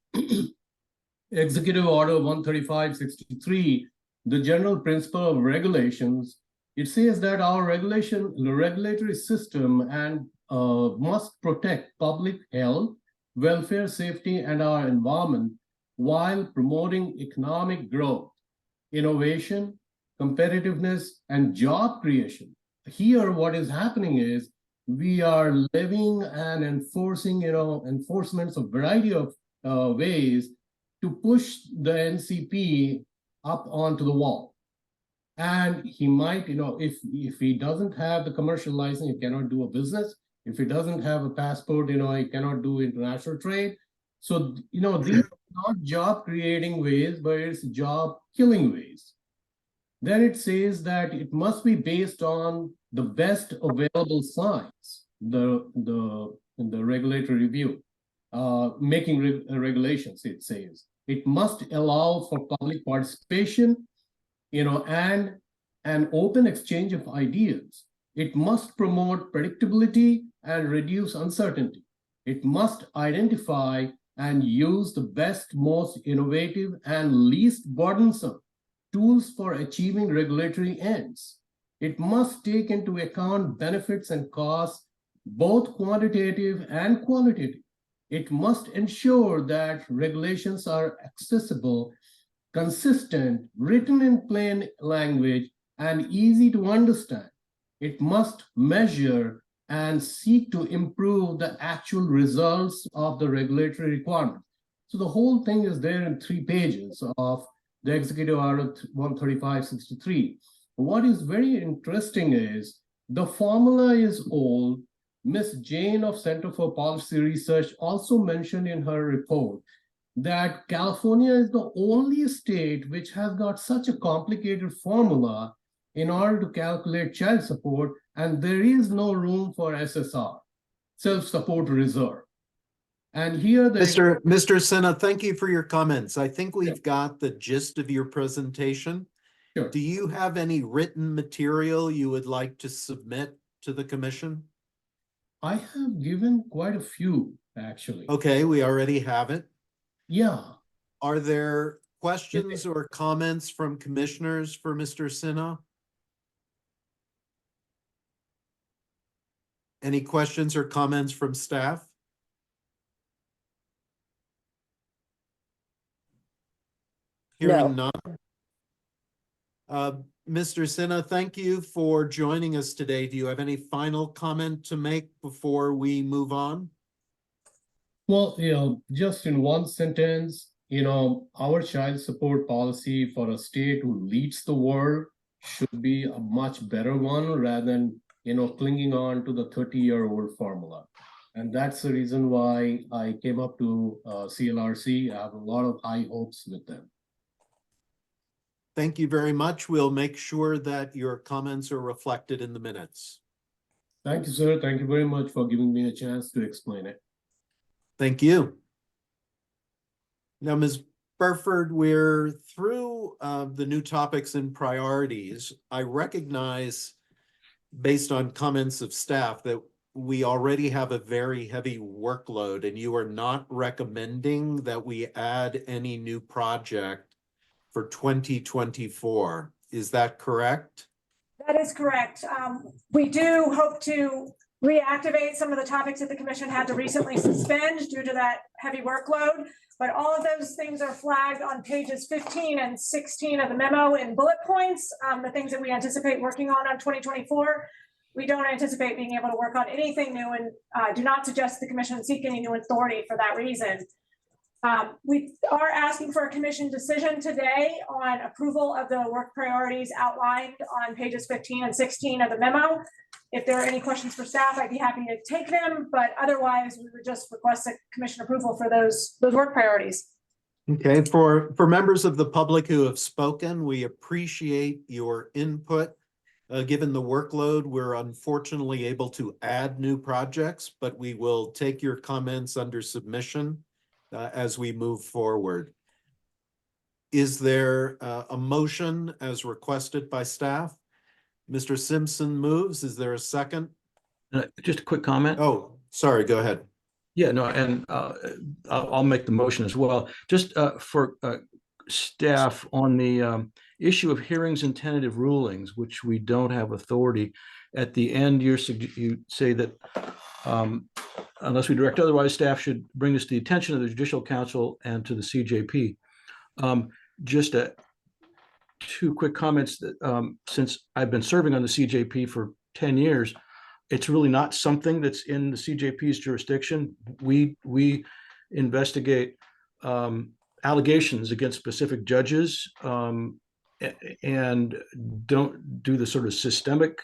Executive Order 135/63, the general principle of regulations, it says that our regulatory system and must protect public health, welfare, safety, and our environment while promoting economic growth, innovation, competitiveness, and job creation. Here, what is happening is we are levying and enforcing, enforcements of variety of ways to push the NCP up onto the wall. And he might, if he doesn't have the commercial license, he cannot do a business. If he doesn't have a passport, he cannot do international trade. So, these are not job creating ways, but it's job killing ways. Then it says that it must be based on the best available science, the regulatory review, making regulations, it says. It must allow for public participation, and an open exchange of ideas. It must promote predictability and reduce uncertainty. It must identify and use the best, most innovative, and least burdensome tools for achieving regulatory ends. It must take into account benefits and costs, both quantitative and qualitative. It must ensure that regulations are accessible, consistent, written in plain language, and easy to understand. It must measure and seek to improve the actual results of the regulatory requirements. So the whole thing is there in 3 pages of the Executive Order 135/63. What is very interesting is the formula is old. Ms. Jane of Center for Policy Research also mentioned in her report that California is the only state which has got such a complicated formula in order to calculate child support, and there is no room for SSR, self-support reserve. And here Mr. Sinha, thank you for your comments. I think we've got the gist of your presentation. Sure. Do you have any written material you would like to submit to the commission? I have given quite a few, actually. Okay, we already have it. Yeah. Are there questions or comments from commissioners for Mr. Sinha? Any questions or comments from staff? Hearing none. Mr. Sinha, thank you for joining us today. Do you have any final comment to make before we move on? Well, just in one sentence, our child support policy for a state who leads the world should be a much better one rather than, clinging on to the 30-year-old formula. And that's the reason why I came up to CLRC. I have a lot of high hopes with them. Thank you very much. We'll make sure that your comments are reflected in the minutes. Thank you, sir. Thank you very much for giving me a chance to explain it. Thank you. Now, Ms. Burford, we're through the new topics and priorities. I recognize, based on comments of staff, that we already have a very heavy workload, and you are not recommending that we add any new project for 2024. Is that correct? That is correct. We do hope to reactivate some of the topics that the commission had to recently suspend due to that heavy workload. But all of those things are flagged on pages 15 and 16 of the memo in bullet points, the things that we anticipate working on 2024. We don't anticipate being able to work on anything new and do not suggest the commission seek any new authority for that reason. We are asking for a commission decision today on approval of the work priorities outlined on pages 15 and 16 of the memo. If there are any questions for staff, I'd be happy to take them, but otherwise we would just request a commission approval for those work priorities. Okay, for members of the public who have spoken, we appreciate your input. Given the workload, we're unfortunately able to add new projects, but we will take your comments under submission as we move forward. Is there a motion as requested by staff? Mr. Simpson moves. Is there a second? Just a quick comment. Oh, sorry, go ahead. Yeah, no, and I'll make the motion as well. Just for staff on the issue of hearings and tentative rulings, which we don't have authority. At the end, you say that unless we direct otherwise, staff should bring this to the attention of the Judicial Council and to the CJP. Just two quick comments that since I've been serving on the CJP for 10 years, it's really not something that's in the CJP's jurisdiction. We investigate allegations against specific judges and don't do the sort of systemic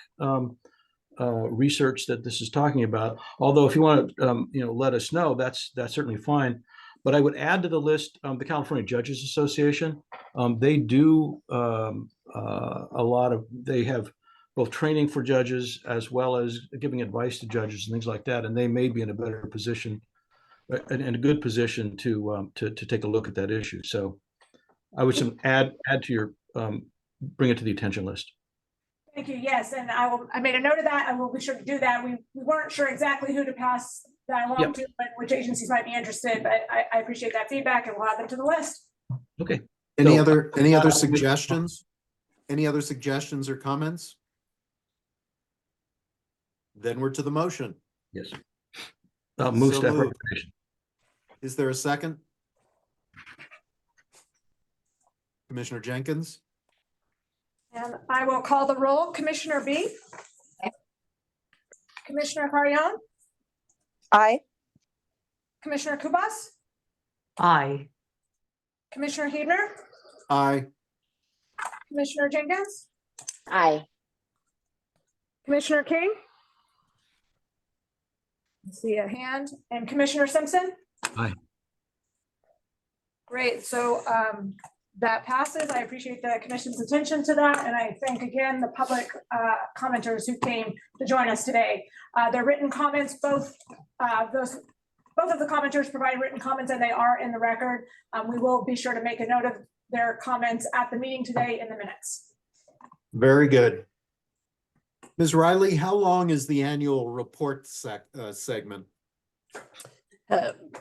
research that this is talking about. Although if you want to, let us know, that's certainly fine. But I would add to the list, the California Judges Association. They do they have both training for judges as well as giving advice to judges and things like that. And they may be in a better position, in a good position to take a look at that issue. So I would add to your, bring it to the attention list. Thank you. Yes, and I made a note of that. I will be sure to do that. We weren't sure exactly who to pass that along Yep. to, but which agencies might be interested, but I appreciate that feedback and we'll add them to the list. Okay. Any So, other suggestions? Any other suggestions or comments? Then we're to the motion. Yes. Move So staff moved. recommendation. Is there a second? Commissioner Jenkins? And I will call the roll. Commissioner B? Commissioner Carrion? Aye. Commissioner Kubas? Aye. Commissioner Hebner? Aye. Commissioner Jenkins? Aye. Commissioner King? I see a hand. And Commissioner Simpson? Aye. Great. So that passes. I appreciate the commission's attention to that. And I thank again the public commenters who came to join us today. Their written comments, both of the commenters provided written comments and they are in the record. We will be sure to make a note of their comments at the meeting today in the minutes. Very good. Ms. Riley, how long is the annual report segment?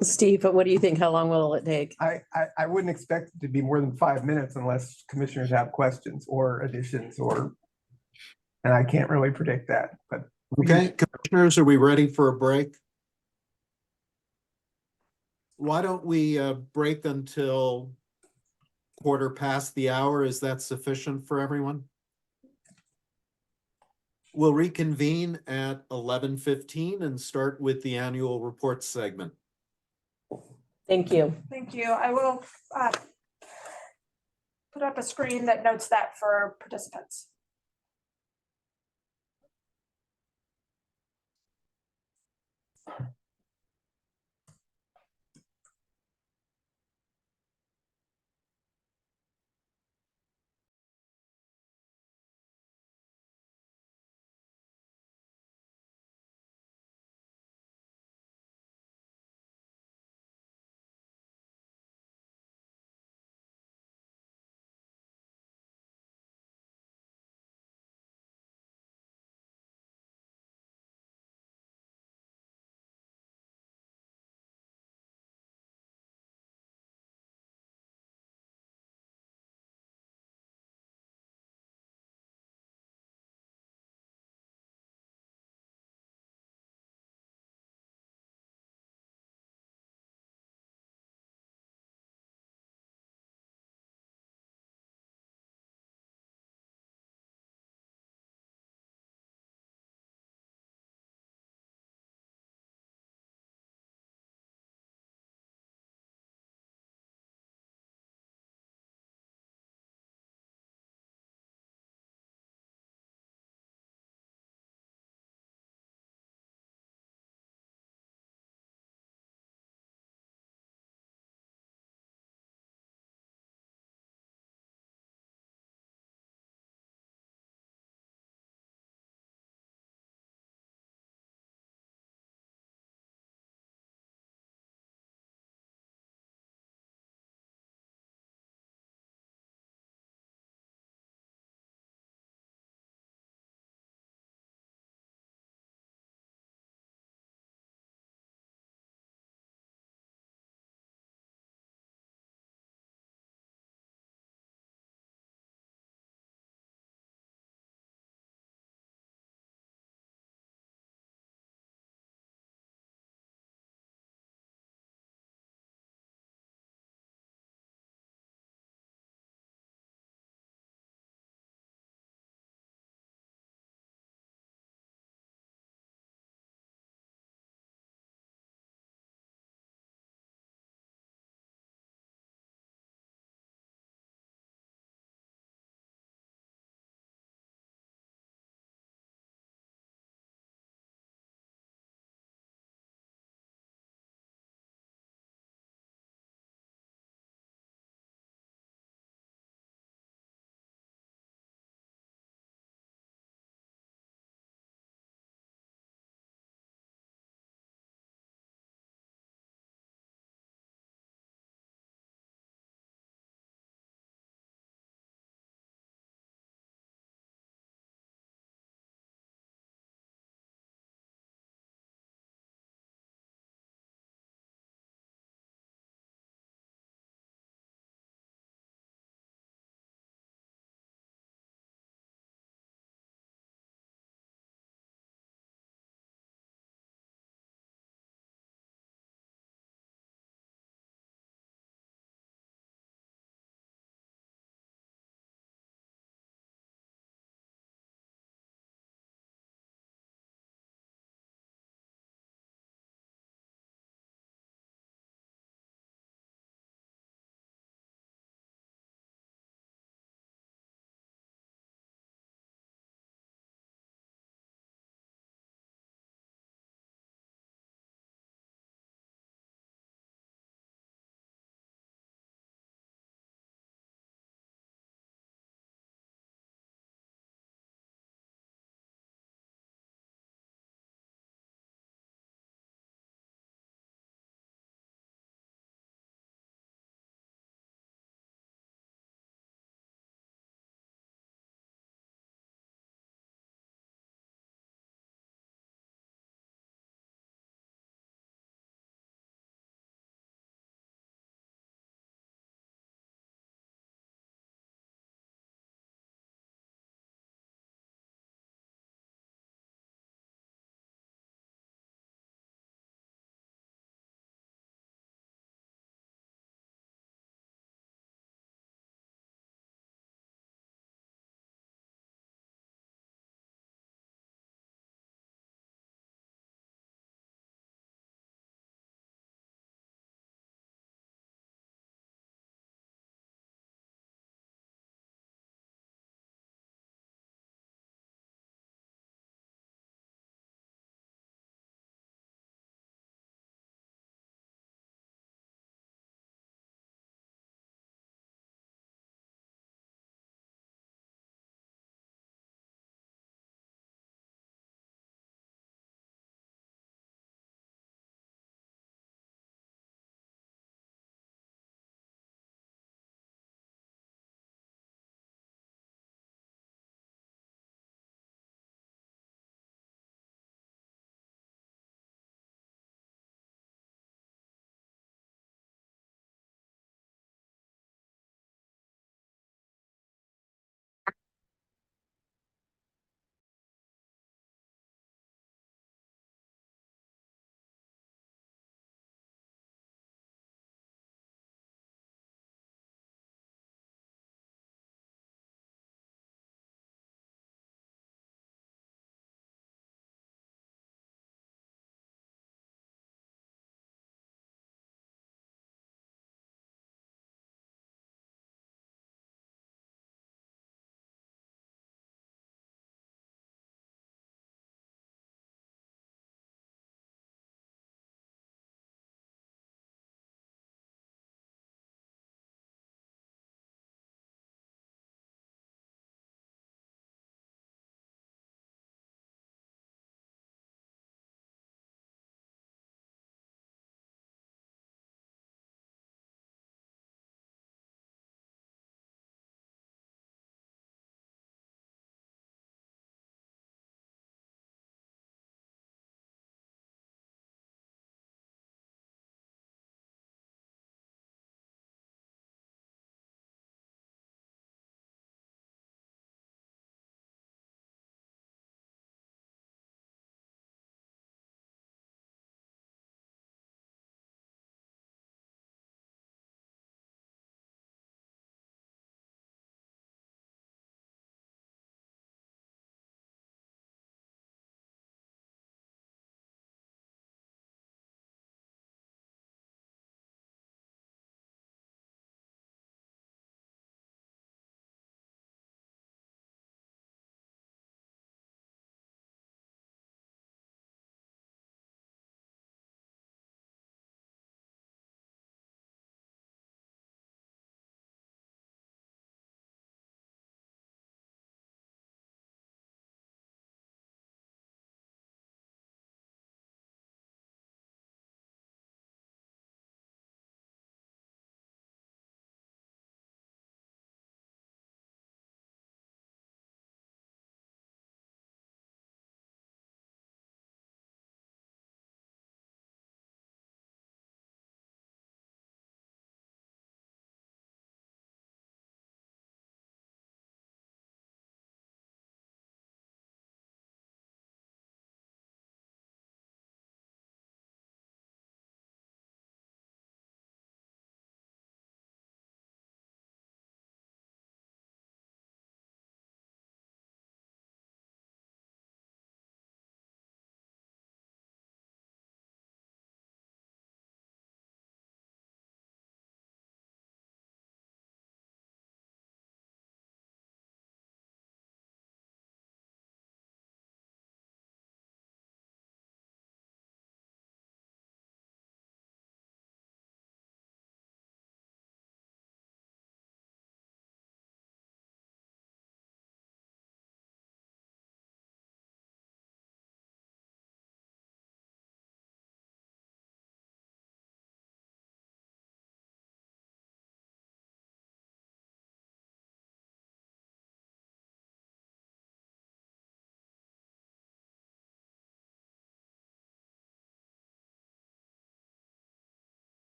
Steve, what do you think? How long will it take? I wouldn't expect it to be more than 5 minutes unless commissioners have questions or additions and I can't really predict that, but. Okay, commissioners, are we ready for a break? Why don't we break until 1:15? Is that sufficient for everyone? We'll reconvene at 11:15 and start with the annual report segment. Thank you. Thank you. I will put up a screen that notes that for participants.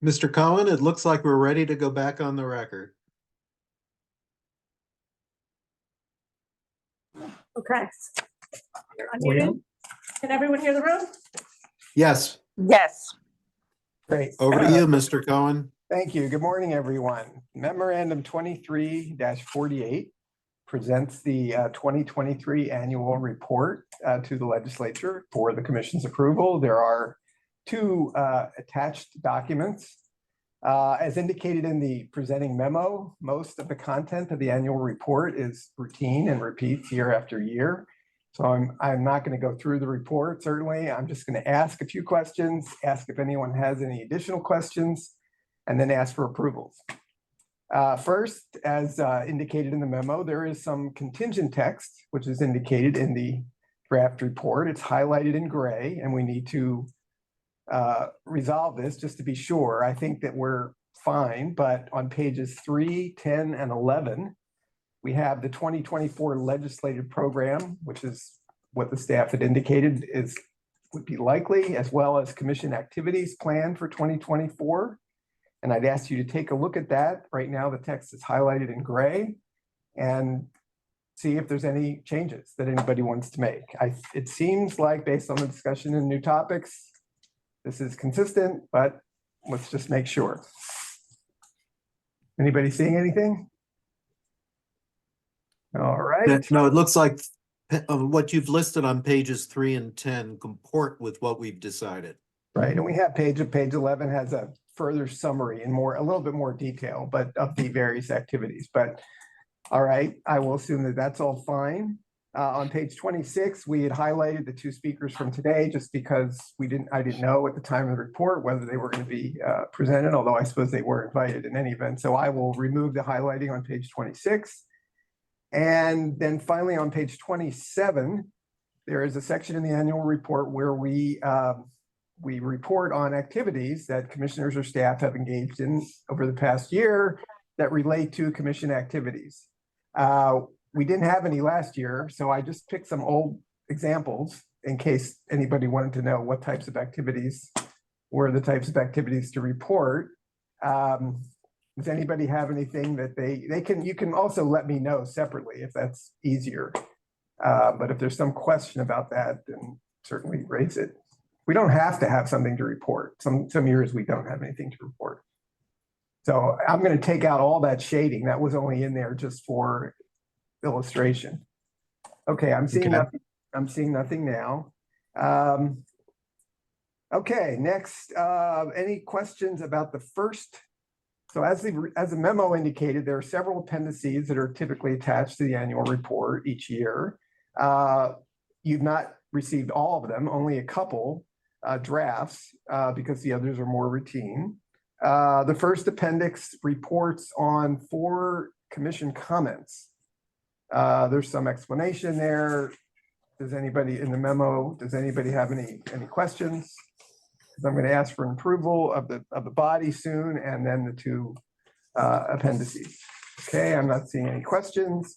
Mr. Cohen, it looks like we're ready to go back on the record. Okay. You're unmuted. Can everyone hear the room? Yes, Yes. Great. over to you, Mr. Cohen. Thank you. Good morning, everyone. Memorandum 23-48 presents the 2023 annual report to the legislature for the commission's approval. There are two attached documents. As indicated in the presenting memo, most of the content of the annual report is routine and repeats year after year. So I'm not going to go through the report, certainly. I'm just going to ask a few questions, ask if anyone has any additional questions, and then ask for approvals. First, as indicated in the memo, there is some contingent text, which is indicated in the draft report. It's highlighted in gray, and we need to resolve this just to be sure. I think that we're fine, but on pages 3, 10, and 11, we have the 2024 legislative program, which is what the staff had indicated would be likely, as well as commission activities planned for 2024. And I'd ask you to take a look at that. Right now, the text is highlighted in gray, and see if there's any changes that anybody wants to make. It seems like, based on the discussion and new topics, this is consistent, but let's just make sure. Anybody seeing anything? All right. No, it looks like what you've listed on pages 3 and 10 comport with what we've decided. Right, and we have page 11 has a further summary and a little bit more detail, but of the various activities. But all right, I will assume that that's all fine. On page 26, we had highlighted the two speakers from today just because I didn't know at the time of the report whether they were going to be presented, although I suppose they were invited in any event. So I will remove the highlighting on page 26. And then finally on page 27, there is a section in the annual report where we report on activities that commissioners or staff have engaged in over the past year that relate to commission activities. We didn't have any last year, so I just picked some old examples in case anybody wanted to know what types of activities were the types of activities to report. Does anybody have anything that you can also let me know separately if that's easier. But if there's some question about that, then certainly raise it. We don't have to have something to report. Some years we don't have anything to report. So I'm going to take out all that shading. That was only in there just for illustration. Okay, I'm seeing nothing. I'm seeing nothing now. Okay, next, any questions about the first? So as the memo indicated, there are several appendices that are typically attached to the annual report each year. You've not received all of them, only a couple drafts because the others are more routine. The first appendix reports on 4 commission comments. There's some explanation there. Does anybody in the memo, does anybody have any questions? I'm going to ask for an approval of the body soon, and then the 2 appendices. Okay, I'm not seeing any questions.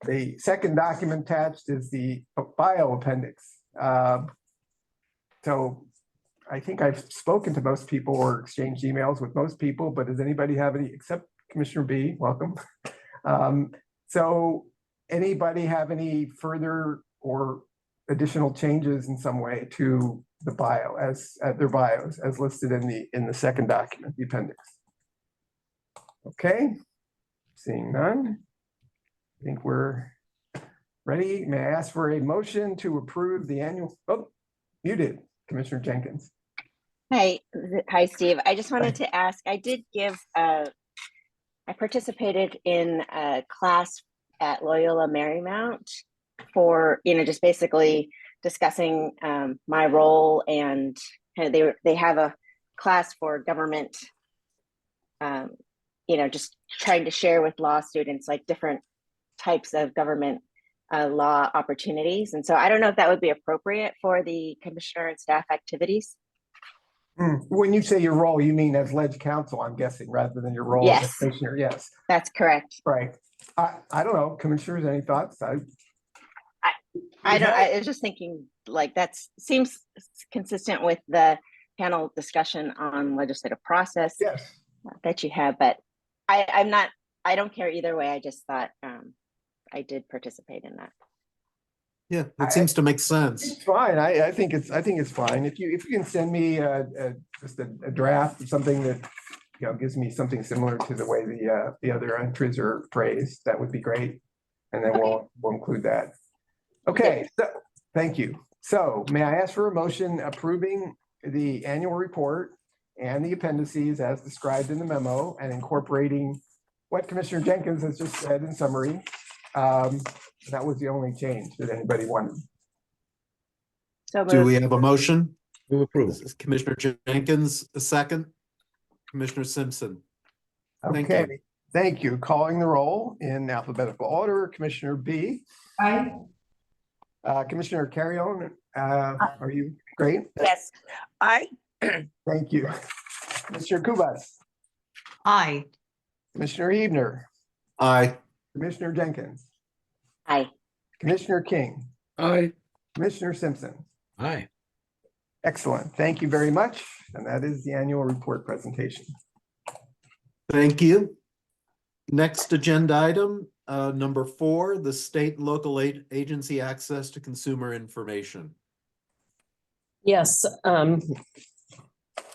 The second document attached is the bio appendix. So I think I've spoken to most people or exchanged emails with most people, but does anybody have any, except Commissioner B, welcome. So anybody have any further or additional changes in some way to the bio their bios as listed in the second document, the appendix? Okay, seeing none. I think we're ready. May I ask for a motion to approve the annual, muted, Commissioner Jenkins. Hi, Steve. I just wanted to ask, I participated in a class at Loyola Marymount for, just basically discussing my role, and they have a class for government, just trying to share with law students like different types of government law opportunities. And so I don't know if that would be appropriate for the commissioner and staff activities. When you say your role, you mean as ledge counsel, I'm guessing, rather than your role as a commissioner. Yes, that's correct. Right. I don't know, commissioners, any thoughts? I was just thinking like that seems consistent with the panel discussion on legislative process Yes. that you have, but I don't care either way. I just thought I did participate in that. Yeah, it seems to make sense. It's fine. I think it's fine. If you can send me just a draft of something that, gives me something similar to the way the other entries are phrased, that would be great. And then we'll include that. Okay, so thank you. So may I ask for a motion approving the annual report and the appendices as described in the memo and incorporating what Commissioner Jenkins has just said in summary? That was the only change that anybody wanted. So Do we have a motion? Move approval. This is Commissioner Jenkins, a second. Commissioner Simpson. Thank Okay, you. thank you. Calling the roll in alphabetical order, Commissioner B. Aye. Commissioner Carrion, are you great? Yes, I. Thank you. Commissioner Kubas, Aye. Commissioner Ebner, Aye. Commissioner Jenkins, Aye. Commissioner King, Aye. Commissioner Simpson. Aye. Excellent. Thank you very much. And that is the annual report presentation. Thank you. Next agenda item, number 4, the state and local agency access to consumer information. Yes,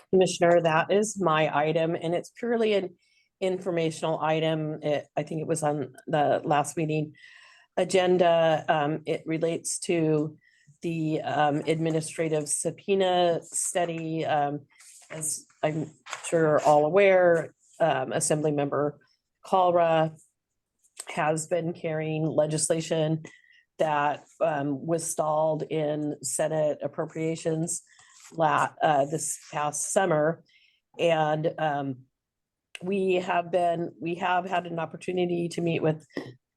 Commissioner, that is my item, and it's purely an informational item. I think it was on the last meeting agenda. It relates to the administrative subpoena study. As I'm sure you're all aware, Assemblymember Kalra has been carrying legislation that was stalled in Senate appropriations this past summer. And we have had an opportunity to meet with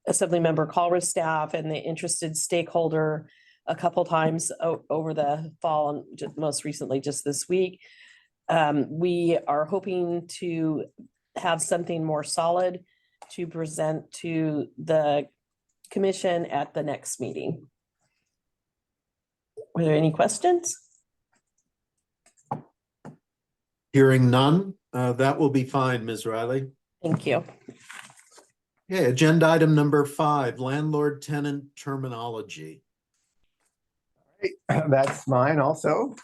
Assemblymember Kalra's staff and the interested stakeholder a couple times over the fall, and most recently just this week. We are hoping to have something more solid to present to the commission at the next meeting. Were there any questions? Hearing none, that will be fine, Ms. Riley. Thank you. Okay, agenda item number 5, landlord-tenant terminology. That's mine also.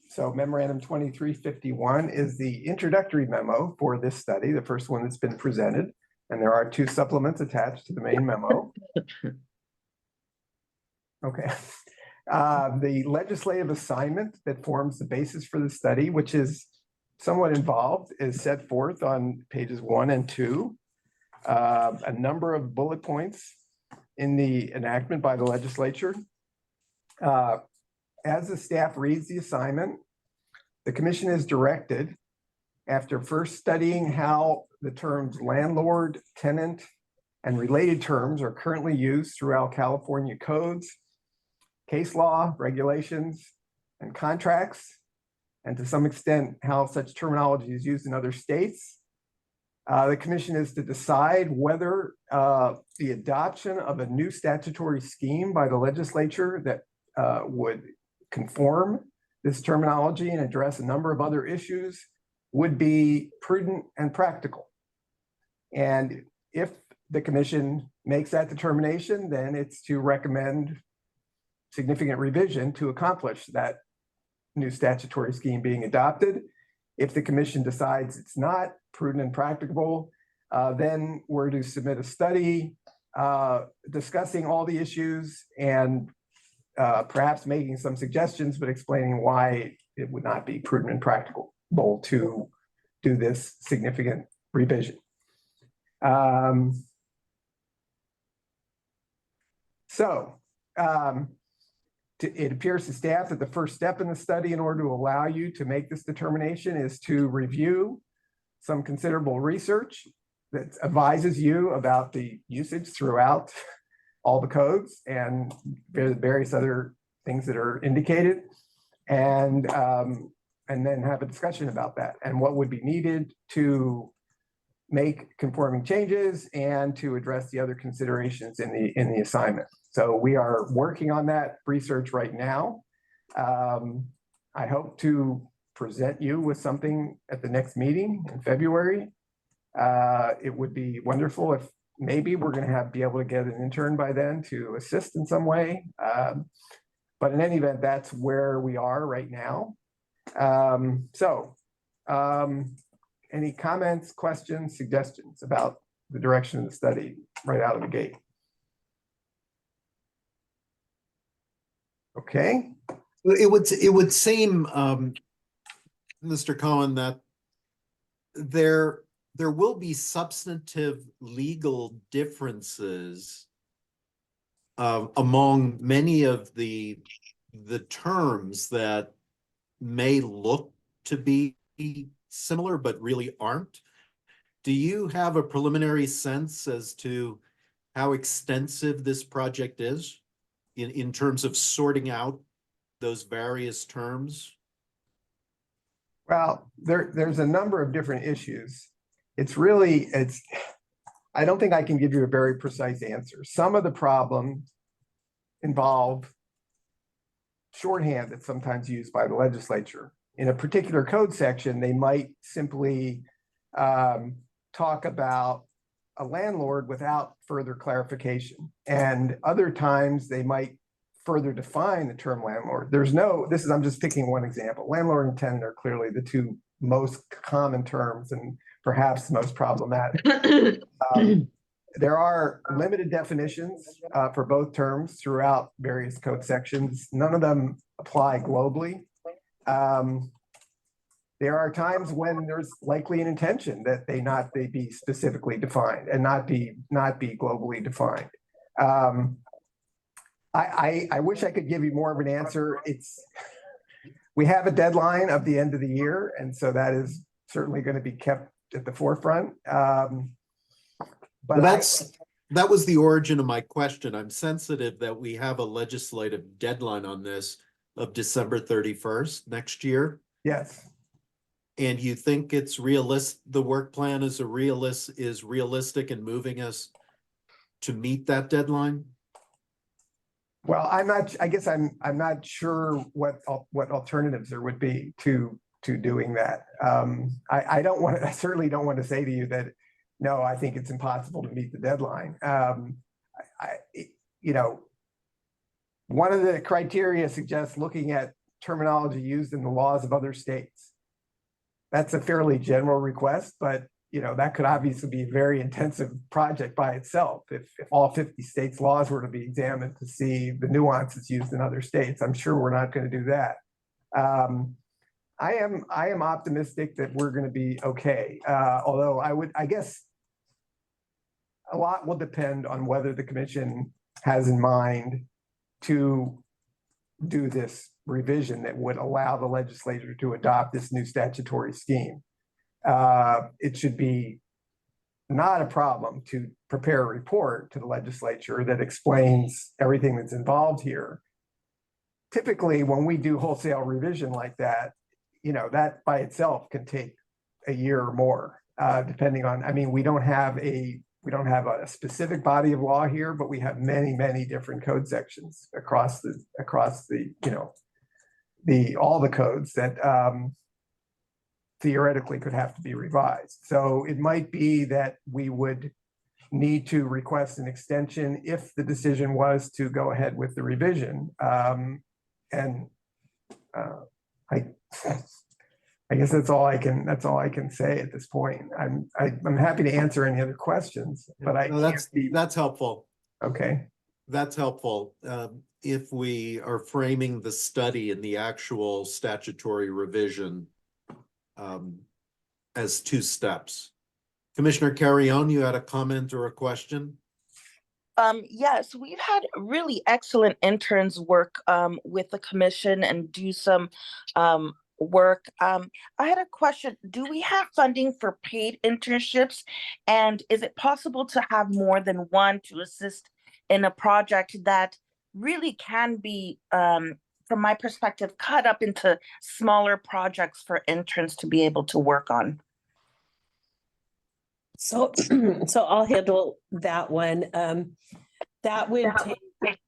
So memorandum 2351 is the introductory memo for this study, the first one that's been presented. And there are 2 supplements attached to the main memo. Okay. The legislative assignment that forms the basis for the study, which is somewhat involved, is set forth on pages 1 and 2. A number of bullet points in the enactment by the legislature. As the staff reads the assignment, the commission is directed, after first studying how the terms landlord, tenant, and related terms are currently used throughout California codes, case law, regulations, and contracts, and to some extent how such terminology is used in other states. The commission is to decide whether the adoption of a new statutory scheme by the legislature that would conform this terminology and address a number of other issues would be prudent and practical. And if the commission makes that determination, then it's to recommend significant revision to accomplish that new statutory scheme being adopted. If the commission decides it's not prudent and practicable, then we're to submit a study discussing all the issues and perhaps making some suggestions, but explaining why it would not be prudent and practical to do this significant revision. It appears to staff that the first step in the study in order to allow you to make this determination is to review some considerable research that advises you about the usage throughout all the codes and various other things that are indicated, and then have a discussion about that and what would be needed to make conforming changes and to address the other considerations in the assignment. So we are working on that research right now. I hope to present you with something at the next meeting in February. It would be wonderful if maybe we're going to be able to get an intern by then to assist in some way. But in any event, that's where we are right now. Any comments, questions, suggestions about the direction of the study right out of the gate? Okay. It would seem, Mr. Cohen, that there will be substantive legal differences among many of the terms that may look to be similar but really aren't. Do you have a preliminary sense as to how extensive this project is in terms of sorting out those various terms? Well, there's a number of different issues. I don't think I can give you a very precise answer. Some of the problems involve shorthand that's sometimes used by the legislature. In a particular code section, they might simply talk about a landlord without further clarification. And other times they might further define the term landlord. I'm just picking one example. Landlord and tenant are clearly the two most common terms and perhaps the most problematic. There are limited definitions for both terms throughout various code sections. None of them apply globally. There are times when there's likely an intention that they be specifically defined and not be globally defined. I wish I could give you more of an answer. We have a deadline of the end of the year, and so that is certainly going to be kept at the forefront. But that was the origin of my question. I'm sensitive that we have a legislative deadline on this of December 31st next year. Yes. And you think it's realistic, the work plan is realistic in moving us to meet that deadline? Well, I guess I'm not sure what alternatives there would be to doing that. I certainly don't want to say to you that, no, I think it's impossible to meet the deadline. One of the criteria suggests looking at terminology used in the laws of other states. That's a fairly general request, but that could obviously be a very intensive project by itself. If all 50 states' laws were to be examined to see the nuances used in other states, I'm sure we're not going to do that. I am optimistic that we're going to be okay. Although I guess a lot will depend on whether the commission has in mind to do this revision that would allow the legislature to adopt this new statutory scheme. It should be not a problem to prepare a report to the legislature that explains everything that's involved here. Typically, when we do wholesale revision like that, that by itself can take a year or more, depending on, we don't have a specific body of law here, but we have many, many different code sections across all the codes that theoretically could have to be revised. So it might be that we would need to request an extension if the decision was to go ahead with the revision. I guess that's all I can say at this point. I'm happy to answer any other questions, but that's helpful. Okay. That's helpful. If we are framing the study and the actual statutory revision as two steps. Commissioner Carrion, you had a comment or a question? Yes, we've had really excellent interns work with the commission and do some work. I had a question. Do we have funding for paid internships? And is it possible to have more than one to assist in a project that really can be, from my perspective, cut up into smaller projects for interns to be able to work on? So I'll handle that one. That would take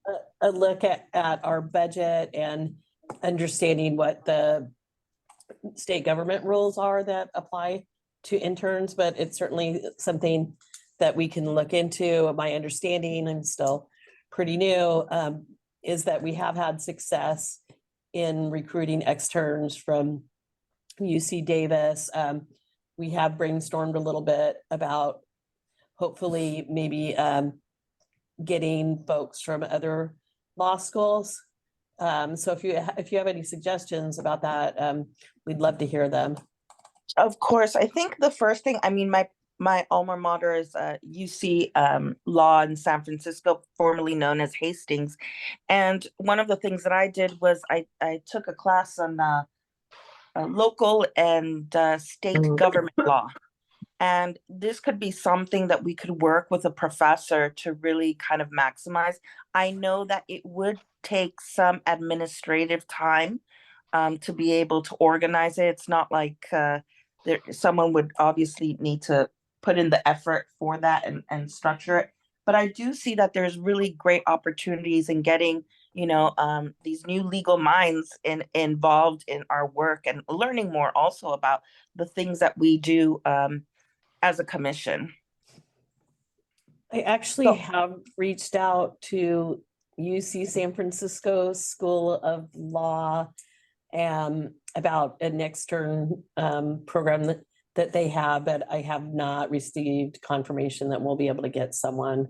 a look at our budget and understanding what the state government rules are that apply to interns, but it's certainly something that we can look into. My understanding, I'm still pretty new, is that we have had success in recruiting externs from UC Davis. We have brainstormed a little bit about hopefully maybe getting folks from other law schools. So if you have any suggestions about that, we'd love to hear them. Of course, I think the first thing, I mean, my alma mater is UC Law in San Francisco, formerly known as Hastings. And one of the things that I did was I took a class on local and state government law. And this could be something that we could work with a professor to really kind of maximize. I know that it would take some administrative time to be able to organize it. It's not like someone would obviously need to put in the effort for that and structure it. But I do see that there's really great opportunities in getting, these new legal minds involved in our work and learning more also about the things that we do as a commission. I actually have reached out to UC San Francisco School of Law about an extern program that they have, but I have not received confirmation that we'll be able to get someone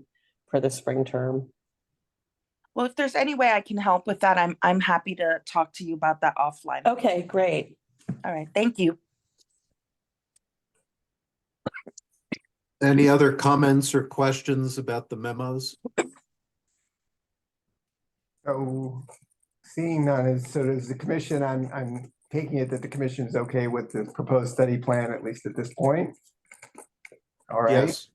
for the spring term. Well, if there's any way I can help with that, I'm happy to talk to you about that offline. Okay, great. All right, thank you. Any other comments or questions about the memos? So seeing none, so does the commission, I'm taking it that the commission is okay with the proposed study plan, at least at this point. All right. Yes.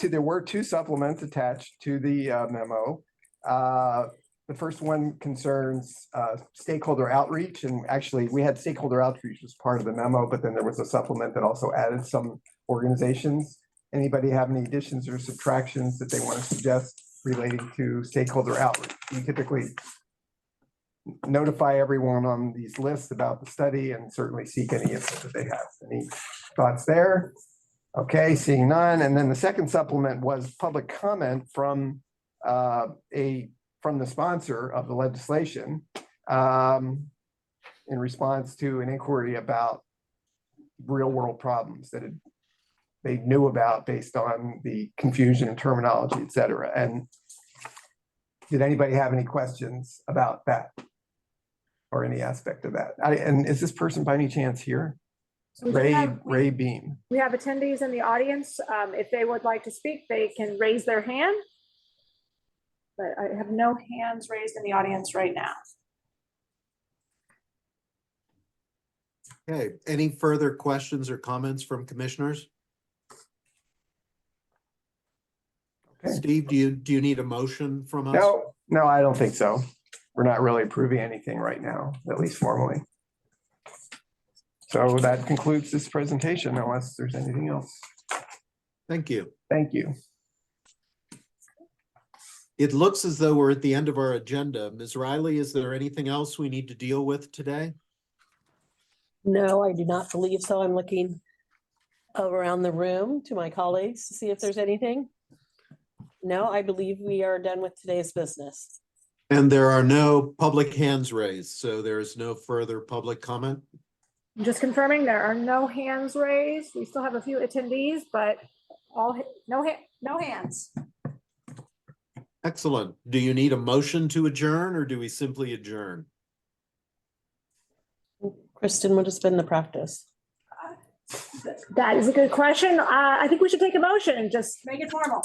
There were two supplements attached to the memo. The first one concerns stakeholder outreach, and actually we had stakeholder outreach as part of the memo, but then there was a supplement that also added some organizations. Anybody have any additions or subtractions that they want to suggest relating to stakeholder outreach? We typically notify everyone on these lists about the study and certainly seek any input that they have. Any thoughts there? Okay, seeing none. And then the second supplement was public comment from the sponsor of the legislation in response to an inquiry about real world problems that they knew about based on the confusion in terminology, et cetera. And did anybody have any questions about that or any aspect of that? And is this person by any chance here? So we Ray Beam. We have attendees in the audience. If they would like to speak, they can raise their hand. But I have no hands raised in the audience right now. Okay, any further questions or comments from commissioners? Okay. Steve, do you need a motion from us? No, I don't think so. We're not really approving anything right now, at least formally. So that concludes this presentation unless there's anything else. Thank you. Thank you. It looks as though we're at the end of our agenda. Ms. Riley, is there anything else we need to deal with today? No, I do not believe so. I'm looking around the room to my colleagues to see if there's anything. No, I believe we are done with today's business. And there are no public hands raised, so there is no further public comment? I'm just confirming there are no hands raised. We still have a few attendees, but no hands. Excellent. Do you need a motion to adjourn or do we simply adjourn? Kristen, what has been the practice? That is a good question. I think we should take a motion and just make it formal.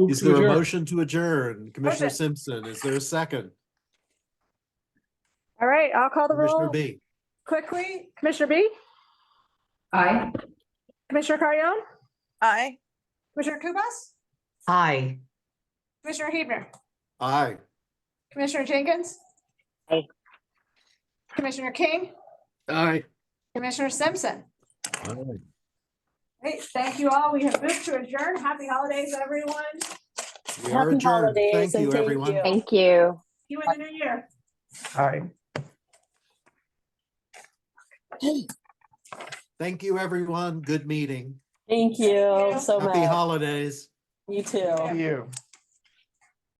Is there a motion to adjourn? Commissioner Simpson, is there a second? All right, I'll call the Commissioner roll B. quickly. Commissioner B? Aye. Commissioner Carrion? Aye. Commissioner Kubas? Aye. Commissioner Hebner? Aye. Commissioner Jenkins? Aye. Commissioner King? Aye. Commissioner Simpson? Aye. Great, thank you all. We have moved to adjourn. Happy holidays, everyone. We are Happy adjourned. holidays Thank and you, thank everyone. you. Thank you. See you in the new year. All right. Thank you, everyone. Good meeting. Thank you so Happy much. holidays. You too. See you.